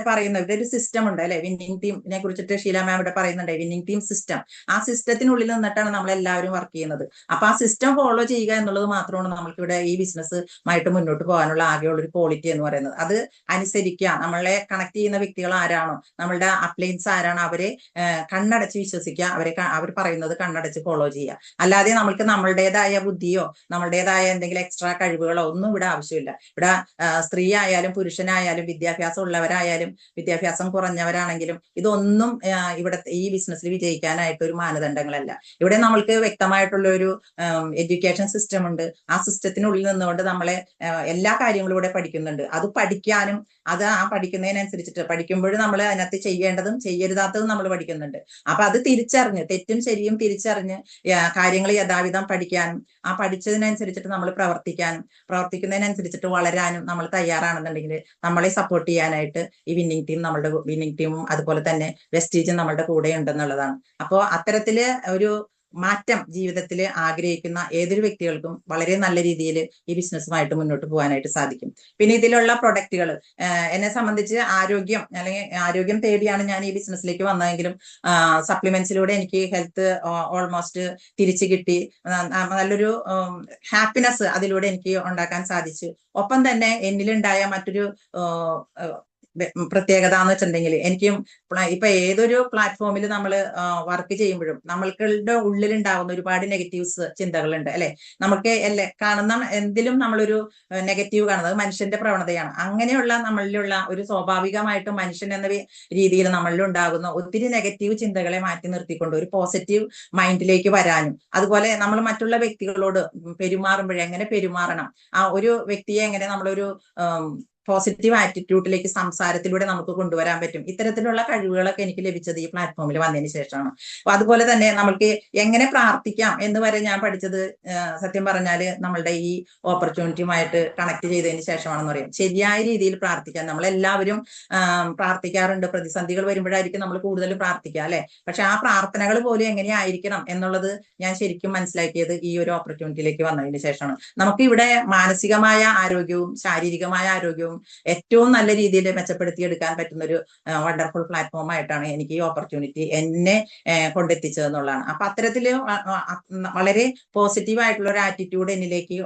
ഒരു സിസ്റ്റം ഉണ്ട് അല്ലെ. വിന്നിംഗ് ടീമിനെ കുറിച്ചിട്ട് ഷീല മാം ഇവിടെ പറയുന്നുണ്ട്, വിന്നിംഗ് ടീം സിസ്റ്റം. ആ സിസ്റ്റത്തിനുള്ളിൽ നിന്നിട്ടാണ് നമ്മൾ എല്ലാവരും വർക്ക് ചെയ്യുന്നത്. അപ്പൊ ആ സിസ്റ്റം ഫോളോ ചെയ്യുക എന്നുള്ളത് മാത്രമാണ് നമ്മൾക്ക് ഇവിടെ ഈ ബിസിനസ്സുമായിട്ട് മുന്നോട്ട് പോകാനുള്ള ആകെയുള്ള ഒരു ക്വാളിറ്റി എന്ന് പറയുന്നത്. അത് അനുസരിക്കുക, നമ്മളെ കണക്ട് ചെയ്യുന്ന വ്യക്തികൾ ആരാണോ, നമ്മളുടെ അപ്ലൈൻസ് ആരാണോ, അവരെ കണ്ണടച്ച് വിശ്വസിക്കുക, അവർ പറയുന്നത് കണ്ണടച്ച് ഫോളോ ചെയ്യുക. അല്ലാതെ നമ്മൾക്ക് നമ്മളുടേതായ ബുദ്ധിയോ നമ്മളുടേതായ എന്തെങ്കിലും എക്സ്ട്രാ കഴിവുകളോ ഒന്നും ഇവിടെ ആവശ്യമില്ല. ഇവിടെ സ്ത്രീ ആയാലും പുരുഷനായാലും വിദ്യാഭ്യാസം ഉള്ളവരായാലും വിദ്യാഭ്യാസം കുറഞ്ഞവരാണെങ്കിലും ഇതൊന്നും ഇവിടെ ഈ ബിസിനസ്സിൽ വിജയിക്കാനായിട്ട് ഒരു മാനദണ്ഡങ്ങളല്ല. ഇവിടെ നമ്മൾക്ക് വ്യക്തമായിട്ടുള്ള ഒരു എഡ്യൂക്കേഷൻ സിസ്റ്റം ഉണ്ട്. ആ സിസ്റ്റത്തിനുള്ളിൽ നിന്നുകൊണ്ട് നമ്മളെ എല്ലാ കാര്യങ്ങളും ഇവിടെ പഠിക്കുന്നുണ്ട്. അത് പഠിക്കാനും അത് ആ പഠിക്കുന്നതിനനുസരിച്ചിട്ട് പഠിക്കുമ്പോഴും നമ്മൾ അതിനകത്ത് ചെയ്യേണ്ടതും ചെയ്യരുതാത്തതും നമ്മൾ പഠിക്കുന്നുണ്ട്. അപ്പൊ അത് തിരിച്ചറിഞ്ഞ്, തെറ്റും ശരിയും തിരിച്ചറിഞ്ഞ് കാര്യങ്ങൾ യഥാവിധം പഠിക്കാനും ആ പഠിച്ചതിനനുസരിച്ചിട്ട് നമ്മൾ പ്രവർത്തിക്കുന്നതിനനുസരിച്ചിട്ട് വളരാനും നമ്മൾ തയ്യാറാണെന്നുണ്ടെങ്കിൽ നമ്മളെ സപ്പോർട്ട് ചെയ്യാനായിട്ട് ഈ വിന്നിംഗ് ടീമും അതുപോലെ തന്നെ വെസ്റ്റീജും നമ്മളുടെ കൂടെ ഉണ്ടെന്നുള്ളതാണ്. അപ്പോൾ അത്തരത്തില് ഒരു മാറ്റം ജീവിതത്തിൽ ആഗ്രഹിക്കുന്ന ഏതൊരു വ്യക്തികൾക്കും വളരെ നല്ല രീതിയിൽ ഈ ബിസിനസ്സുമായിട്ട് മുന്നോട്ട് പോകാനായിട്ട് സാധിക്കും. പിന്നെ ഇതിലുള്ള പ്രൊഡക്റ്റുകൾ എന്നെ സംബന്ധിച്ച് ആരോഗ്യം അല്ലെങ്കിൽ ആരോഗ്യം തേടിയാണ് ഞാൻ ഈ ബിസിനസ്സിലേക്ക് വന്നതെങ്കിലും സപ്ലിമെന്റ്സിലൂടെ എനിക്ക് ഹെൽത്ത് ഓൾമോസ്റ്റ് തിരിച്ചു കിട്ടി. നല്ലൊരു ഹാപ്പിനെസ് അതിലൂടെ എനിക്ക് ഉണ്ടാക്കാൻ സാധിച്ചു. ഒപ്പം തന്നെ എന്നിലുണ്ടായ മറ്റൊരു പ്രത്യേകത എന്ന് വെച്ചിട്ടുണ്ടെങ്കിൽ എനിക്കും ഇപ്പൊ ഏതൊരു പ്ലാറ്റ്ഫോമിൽ നമ്മൾ വർക്ക് ചെയ്യുമ്പോഴും നമ്മളുടെ ഉള്ളിലുണ്ടാവുന്ന ഒരുപാട് നെഗറ്റീവ്സ് ചിന്തകളുണ്ട് അല്ലെ. നമുക്ക് കാണുന്ന എന്തിലും നമ്മളൊരു നെഗറ്റീവ് കാണുന്നത് മനുഷ്യന്റെ പ്രവണതയാണ്. അങ്ങനെയുള്ള നമ്മളിലുള്ള ഒരു സ്വാഭാവികമായിട്ടും മനുഷ്യൻ എന്ന രീതിയിൽ നമ്മളിൽ ഉണ്ടാകുന്ന ഒത്തിരി നെഗറ്റീവ് ചിന്തകളെ മാറ്റി നിർത്തിക്കൊണ്ട് ഒരു പോസിറ്റീവ് മൈൻഡിലേക്ക് വരാനും, അതുപോലെ നമ്മൾ മറ്റുള്ള വ്യക്തികളോട് പെരുമാറുമ്പോഴേ എങ്ങനെ പെരുമാറണം, ആ ഒരു വ്യക്തിയെ എങ്ങനെ നമ്മളൊരു പോസിറ്റീവ് ആറ്റിറ്റ്യൂഡിലേക്ക് സംസാരത്തിലൂടെ നമുക്ക് കൊണ്ടുവരാൻ പറ്റും. ഇത്തരത്തിലുള്ള കഴിവുകളൊക്കെ എനിക്ക് ലഭിച്ചത് ഈ പ്ലാറ്റ്ഫോമിൽ വന്നതിന് ശേഷമാണ്. അപ്പൊ അതുപോലെ തന്നെ നമ്മൾക്ക് എങ്ങനെ പ്രാർത്ഥിക്കാം എന്ന് വരെ ഞാൻ പഠിച്ചത് സത്യം പറഞ്ഞാല് നമ്മളുടെ ഈ ഓപ്പർച്യൂണിറ്റിയുമായിട്ട് കണക്ട് ചെയ്തതിന് ശേഷമാണെന്ന് പറയും. ശരിയായ രീതിയിൽ പ്രാർത്ഥിക്കാൻ നമ്മളെല്ലാവരും പ്രാർത്ഥിക്കാറുണ്ട്. പ്രതിസന്ധികൾ വരുമ്പോഴായിരിക്കും നമ്മൾ കൂടുതൽ പ്രാർത്ഥിക്കുക അല്ലെ. പക്ഷെ ആ പ്രാർത്ഥനകൾ പോലും എങ്ങനെയായിരിക്കണം എന്നുള്ളത് ഞാൻ ശരിക്കും മനസ്സിലാക്കിയത് ഈ ഒരു ഓപ്പർച്യൂണിറ്റിയിലേക്ക് വന്നതിന് ശേഷമാണ്. നമുക്ക് ഇവിടെ മാനസികമായ ആരോഗ്യവും ശാരീരികമായ ആരോഗ്യവും ഏറ്റവും നല്ല രീതിയിൽ മെച്ചപ്പെടുത്തിയെടുക്കാൻ പറ്റുന്ന ഒരു വണ്ടർഫുൾ പ്ലാറ്റ്ഫോം ആയിട്ടാണ് എനിക്ക് ഈ ഓപ്പർച്യൂണിറ്റി എന്നെ കൊണ്ടെത്തിച്ചതെന്നുള്ളതാണ്. അപ്പൊ അത്തരത്തില് വളരെ പോസിറ്റീവ് ആയിട്ടുള്ള ഒരു ആറ്റിറ്റ്യൂഡ് എന്നിലേക്ക്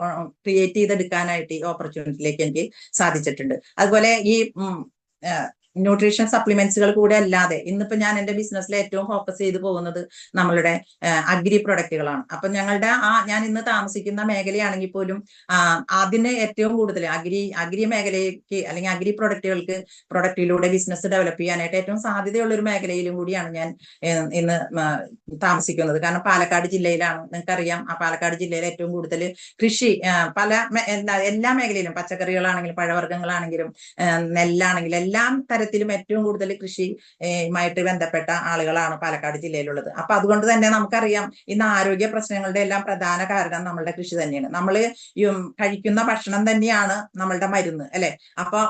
ക്രിയേറ്റ് ചെയ്തെടുക്കാനായിട്ട് ഈ ഓപ്പർച്യൂണിറ്റിയിലേക്ക് എനിക്ക് സാധിച്ചിട്ടുണ്ട്. അതുപോലെ ഈ ന്യൂട്രീഷൻ സപ്ലിമെന്റ്സുകൾ കൂടെ അല്ലാതെ ഇന്നിപ്പോ ഞാൻ എന്റെ ബിസിനസ്സിൽ ഏറ്റവും ഫോക്കസ് ചെയ്തു പോകുന്നത് നമ്മളുടെ അഗ്രി പ്രൊഡക്റ്റുകളാണ്. അപ്പൊ ഞങ്ങളുടെ ഞാൻ ഇന്ന് താമസിക്കുന്ന മേഖലയാണെങ്കിൽ പോലും അതിന് ഏറ്റവും കൂടുതൽ അഗ്രി മേഖലയ്ക്ക് അല്ലെങ്കിൽ അഗ്രി പ്രൊഡക്റ്റിലൂടെ ബിസിനസ് ഡെവലപ്പ് ചെയ്യാനായിട്ട് ഏറ്റവും സാധ്യതയുള്ള ഒരു മേഖലയിലും കൂടിയാണ് ഞാൻ ഇന്ന് താമസിക്കുന്നത്. കാരണം പാലക്കാട് ജില്ലയിലാണ്, നിങ്ങൾക്കറിയാം ആ പാലക്കാട് ജില്ലയിൽ ഏറ്റവും കൂടുതൽ കൃഷി എല്ലാ മേഖലയിലും പച്ചക്കറികളാണെങ്കിലും പഴവർഗ്ഗങ്ങളാണെങ്കിലും നെല്ലാണെങ്കിലും എല്ലാം തരത്തിലും ഏറ്റവും കൂടുതൽ കൃഷിയുമായിട്ട് ബന്ധപ്പെട്ട ആളുകളാണ് പാലക്കാട് ജില്ലയിലുള്ളത്. അപ്പൊ അതുകൊണ്ട് തന്നെ നമുക്കറിയാം ഇന്ന് ആരോഗ്യ പ്രശ്നങ്ങളുടെ എല്ലാം പ്രധാന കാരണം നമ്മളുടെ കൃഷി തന്നെയാണ്. നമ്മൾ കഴിക്കുന്ന ഭക്ഷണം തന്നെയാണ് നമ്മളുടെ മരുന്ന് അല്ലെ. അപ്പൊ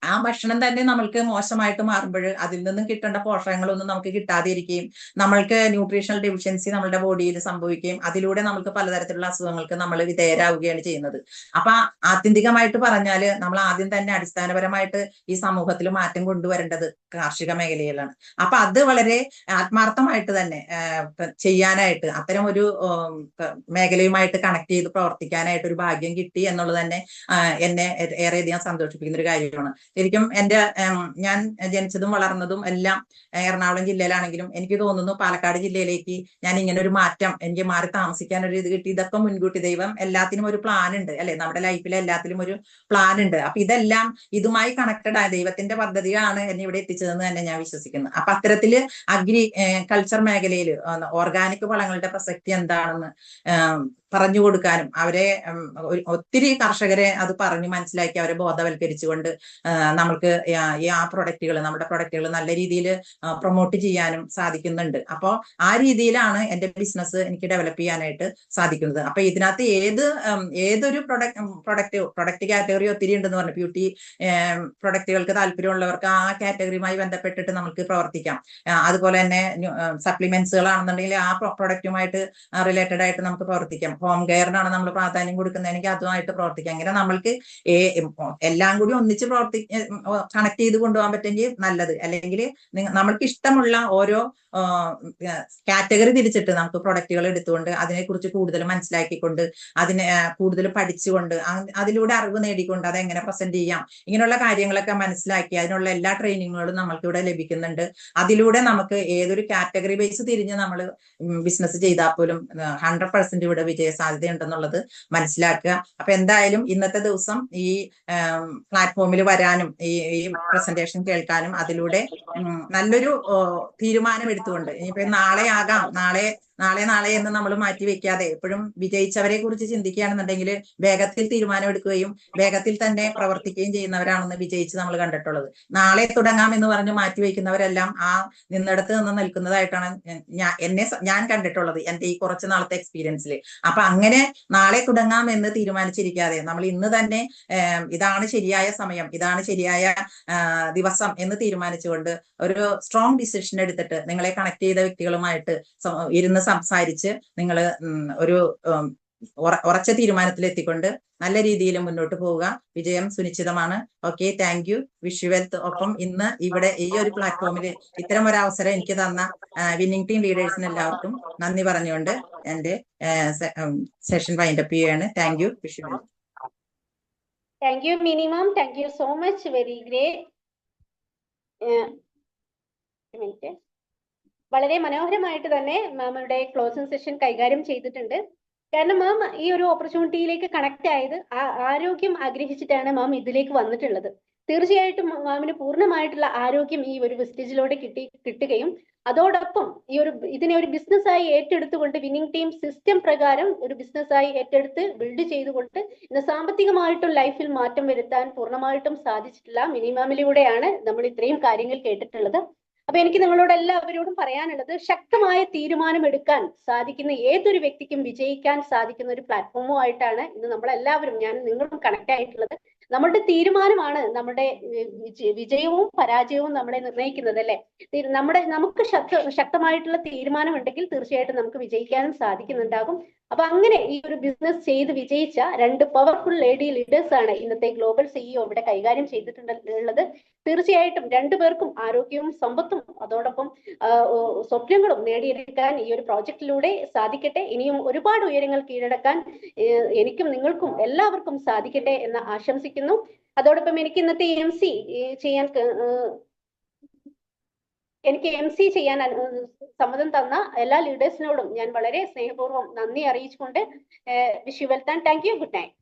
ആ ഭക്ഷണം തന്നെ നമ്മൾക്ക് മോശമായിട്ട് മാറുമ്പോൾ അതിൽ നിന്നും കിട്ടേണ്ട പോഷകങ്ങളൊന്നും നമുക്ക് കിട്ടാതിരിക്കുകയും നമ്മൾക്ക് ന്യൂട്രീഷണൽ ഡെഫിഷ്യൻസി നമ്മുടെ ബോഡിയിൽ സംഭവിക്കുകയും അതിലൂടെ നമുക്ക് പലതരത്തിലുള്ള അസുഖങ്ങൾക്ക് നമ്മൾ വിധേയരാകുകയാണ് ചെയ്യുന്നത്. അപ്പൊ ആത്യന്തികമായിട്ട് പറഞ്ഞാൽ നമ്മൾ ആദ്യം തന്നെ അടിസ്ഥാനപരമായിട്ട് ഈ സമൂഹത്തിൽ മാറ്റം കൊണ്ടുവരേണ്ടത് കാർഷിക മേഖലയിലാണ്. അപ്പൊ അത് വളരെ ആത്മാർത്ഥമായിട്ട് തന്നെ ചെയ്യാനായിട്ട് അത്തരം ഒരു മേഖലയുമായിട്ട് കണക്ട് ചെയ്ത് പ്രവർത്തിക്കാനായിട്ട് ഒരു ഭാഗ്യം കിട്ടി എന്നുള്ളത് തന്നെ എന്നെ ഏറെയധികം സന്തോഷിപ്പിക്കുന്ന ഒരു കാര്യമാണ്. ശരിക്കും ഞാൻ ജനിച്ചതും വളർന്നതും എല്ലാം എറണാകുളം ജില്ലയിലാണെങ്കിലും എനിക്ക് തോന്നുന്നു പാലക്കാട് ജില്ലയിലേക്ക് ഞാൻ ഇങ്ങനെ ഒരു മാറ്റം എനിക്ക് മാറി താമസിക്കാൻ ഒരു ഇത് കിട്ടി. ഇതൊക്കെ മുൻകൂട്ടി ദൈവം എല്ലാത്തിനും ഒരു പ്ലാൻ ഉണ്ട് അല്ലെ. നമ്മുടെ ലൈഫിൽ എല്ലാത്തിലും ഒരു പ്ലാൻ ഉണ്ട്. അപ്പൊ ഇതെല്ലാം ഇതുമായി കണക്റ്റഡ് ആയ ദൈവത്തിന്റെ പദ്ധതിയാണ് എന്നെ ഇവിടെ എത്തിച്ചതെന്ന് തന്നെ ഞാൻ വിശ്വസിക്കുന്നു. അപ്പൊ അത്തരത്തില് കൾച്ചർ മേഖലയിൽ ഓർഗാനിക് വളങ്ങളുടെ പ്രസക്തി എന്താണെന്ന് പറഞ്ഞു കൊടുക്കാനും അവരെ ഒത്തിരി കർഷകരെ അത് പറഞ്ഞു മനസ്സിലാക്കി അവരെ ബോധവൽക്കരിച്ചുകൊണ്ട് നമ്മൾക്ക് നമ്മുടെ പ്രൊഡക്റ്റുകൾ നല്ല രീതിയിൽ പ്രൊമോട്ട് ചെയ്യാനും സാധിക്കുന്നുണ്ട്. അപ്പോൾ ആ രീതിയിലാണ് എൻ്റെ ബിസിനസ് എനിക്ക് ഡെവലപ്പ് ചെയ്യാനായിട്ട് സാധിക്കുന്നത്. അപ്പൊ ഇതിനകത്ത് ഏതൊരു പ്രൊഡക്റ്റ് കാറ്റഗറി ഒത്തിരി ഉണ്ടെന്ന് പറഞ്ഞു. ബ്യൂട്ടി പ്രൊഡക്റ്റുകൾക്ക് താല്പര്യമുള്ളവർക്ക് ആ കാറ്റഗറിയുമായി ബന്ധപ്പെട്ടിട്ട് നമുക്ക് പ്രവർത്തിക്കാം. അതുപോലെ തന്നെ സപ്ലിമെന്റ്സുകളാണെന്നുണ്ടെങ്കിൽ ആ പ്രൊഡക്റ്റുമായിട്ട് റിലേറ്റഡ് ആയിട്ട് നമുക്ക് പ്രവർത്തിക്കാം. ഹോം കെയറിനാണ് നമ്മൾ പ്രാധാന്യം കൊടുക്കുന്നതെങ്കിൽ അതുമായിട്ട് പ്രവർത്തിക്കാം. അങ്ങനെ നമ്മൾക്ക് എല്ലാം കൂടി ഒന്നിച്ച് കണക്ട് ചെയ്ത് കൊണ്ടുപോകാൻ പറ്റുമെങ്കിൽ നല്ലത്. അല്ലെങ്കിൽ നമ്മൾക്ക് ഇഷ്ടമുള്ള ഓരോ കാറ്റഗറി തിരിച്ചിട്ട് നമുക്ക് പ്രൊഡക്റ്റുകൾ എടുത്തുകൊണ്ട് അതിനെക്കുറിച്ച് കൂടുതൽ മനസ്സിലാക്കിക്കൊണ്ട് അതിനെ കൂടുതൽ പഠിച്ചുകൊണ്ട് അതിലൂടെ അറിവ് നേടിക്കൊണ്ട് അതെങ്ങനെ പ്രസന്റ് ചെയ്യാം, ഇങ്ങനെയുള്ള കാര്യങ്ങളൊക്കെ മനസ്സിലാക്കി അതിനുള്ള എല്ലാ ട്രെയിനിങ്ങുകളും നമ്മൾക്ക് ഇവിടെ ലഭിക്കുന്നുണ്ട്. അതിലൂടെ നമുക്ക് ഏതൊരു കാറ്റഗറി ബേസ് തിരിഞ്ഞ് നമ്മൾ ബിസിനസ് ചെയ്താൽ പോലും 100% ഇവിടെ വിജയ സാധ്യതയുണ്ടെന്നുള്ളത് മനസ്സിലാക്കുക. അപ്പൊ എന്തായാലും ഇന്നത്തെ ദിവസം ഈ പ്ലാറ്റ്ഫോമിൽ വരാനും ഈ പ്രസന്റേഷൻ കേൾക്കാനും അതിലൂടെ നല്ലൊരു തീരുമാനം എടുത്തുകൊണ്ട് ഇനിയിപ്പോ നാളെ എന്ന് നമ്മൾ മാറ്റി വെക്കാതെ എപ്പോഴും വിജയിച്ചവരെ കുറിച്ച് ചിന്തിക്കുകയാണെന്നുണ്ടെങ്കിൽ വേഗത്തിൽ തീരുമാനം എടുക്കുകയും വേഗത്തിൽ തന്നെ പ്രവർത്തിക്കുകയും ചെയ്യുന്നവരാണെന്ന് വിജയിച്ച് നമ്മൾ കണ്ടിട്ടുള്ളത്. നാളെ തുടങ്ങാം എന്ന് പറഞ്ഞ് മാറ്റി വയ്ക്കുന്നവരെല്ലാം ആ നിന്നിടത്ത് നിന്ന് നിൽക്കുന്നതായിട്ടാണ് ഞാൻ കണ്ടിട്ടുള്ളത് എൻ്റെ ഈ കുറച്ച് നാളത്തെ എക്സ്പീരിയൻസിൽ. അപ്പൊ അങ്ങനെ നാളെ തുടങ്ങാം എന്ന് തീരുമാനിച്ചിരിക്കാതെ നമ്മൾ ഇന്ന് തന്നെ ഇതാണ് ശരിയായ സമയം, ഇതാണ് ശരിയായ ദിവസം എന്ന് തീരുമാനിച്ചുകൊണ്ട് ഒരു സ്ട്രോങ് ഡിസിഷൻ എടുത്തിട്ട് നിങ്ങളെ കണക്ട് ചെയ്ത വ്യക്തികളുമായിട്ട് ഇരുന്ന് സംസാരിച്ച് നിങ്ങൾ ഒരു ഉറച്ച തീരുമാനത്തിലെത്തിക്കൊണ്ട് നല്ല രീതിയിൽ മുന്നോട്ട് പോവുക. വിജയം സുനിശ്ചിതമാണ്. Okay, thank you. Wish you wealth. ഒപ്പം ഇന്ന് ഇവിടെ ഈ ഒരു പ്ലാറ്റ്ഫോമിൽ ഇത്തരം ഒരു അവസരം എനിക്ക് തന്ന വിന്നിംഗ് ടീം ലീഡേഴ്സിന് എല്ലാവർക്കും നന്ദി പറഞ്ഞുകൊണ്ട് എന്റെ സെഷൻ വൈൻഡപ്പ് ചെയ്യുകയാണ്. Thank you. Wish you wealth. Thank you mini ma'am, thank you so much, very great. വളരെ മനോഹരമായിട്ട് തന്നെ മാമിയുടെ ക്ലോസിംഗ് സെഷൻ കൈകാര്യം ചെയ്തിട്ടുണ്ട്. കാരണം മാം ഈ ഒരു ഓപ്പർച്യൂണിറ്റിയിലേക്ക് കണക്ട് ആയത് ആരോഗ്യം ആഗ്രഹിച്ചിട്ടാണ് മാം ഇതിലേക്ക് വന്നിട്ടുള്ളത്. തീർച്ചയായിട്ടും മാമിന് പൂർണ്ണമായിട്ടുള്ള ആരോഗ്യം ഈ ഒരു വിസ്റ്റേജിലൂടെ കിട്ടുകയും അതോടൊപ്പം ഇതിനെ ഒരു ബിസിനസ്സായി ഏറ്റെടുത്തുകൊണ്ട് വിന്നിംഗ് ടീം സിസ്റ്റം പ്രകാരം ഒരു ബിസിനസ്സായി ഏറ്റെടുത്ത് ബിൽഡ് ചെയ്തുകൊണ്ട് ഇന്ന് സാമ്പത്തികമായിട്ടും ലൈഫിൽ മാറ്റം വരുത്താൻ പൂർണ്ണമായിട്ടും സാധിച്ചിട്ടില്ല മിനിമാമിലൂടെയാണ് നമ്മൾ ഇത്രയും കാര്യങ്ങൾ കേട്ടിട്ടുള്ളത്. അപ്പൊ എനിക്ക് നിങ്ങളോട് എല്ലാവരോടും പറയാനുള്ളത്, ശക്തമായ തീരുമാനം എടുക്കാൻ സാധിക്കുന്ന ഏതൊരു വ്യക്തിക്കും വിജയിക്കാൻ സാധിക്കുന്ന ഒരു പ്ലാറ്റ്ഫോമുമായിട്ടാണ് ഇന്ന് നമ്മളെല്ലാവരും, ഞാനും നിങ്ങളും കണക്ട് ആയിട്ടുള്ളത്. നമ്മളുടെ തീരുമാനമാണ് നമ്മുടെ വിജയവും പരാജയവും നമ്മളെ നിർണ്ണയിക്കുന്നത്, അല്ലെ? നമുക്ക് ശക്തമായിട്ടുള്ള തീരുമാനം ഉണ്ടെങ്കിൽ തീർച്ചയായിട്ടും നമുക്ക് വിജയിക്കാനും സാധിക്കുന്നുണ്ടാകും. അപ്പൊ അങ്ങനെ ഈ ഒരു ബിസിനസ് ചെയ്ത് വിജയിച്ച 2 പവർഫുൾ ലേഡി ലീഡേഴ്സ് ആണ് ഇന്നത്തെ ഗ്ലോബൽ സിഇഒ ഇവിടെ കൈകാര്യം ചെയ്തിട്ടുള്ളത്. തീർച്ചയായിട്ടും 2 പേർക്കും ആരോഗ്യവും സമ്പത്തും അതോടൊപ്പം സ്വപ്നങ്ങളും നേടിയെടുക്കാൻ ഈ ഒരു പ്രോജക്റ്റിലൂടെ സാധിക്കട്ടെ. ഇനിയും ഒരുപാട് ഉയരങ്ങൾ കീഴടക്കാൻ എനിക്കും നിങ്ങൾക്കും എല്ലാവർക്കും സാധിക്കട്ടെ എന്ന് ആശംസിക്കുന്നു. അതോടൊപ്പം എനിക്ക് ഇന്നത്തെ MC ചെയ്യാൻ സമ്മതം തന്ന എല്ലാ ലീഡേഴ്സിനോടും ഞാൻ വളരെ സ്നേഹപൂർവ്വം നന്ദി അറിയിച്ചുകൊണ്ട് wish you wealth and thank U. Good night.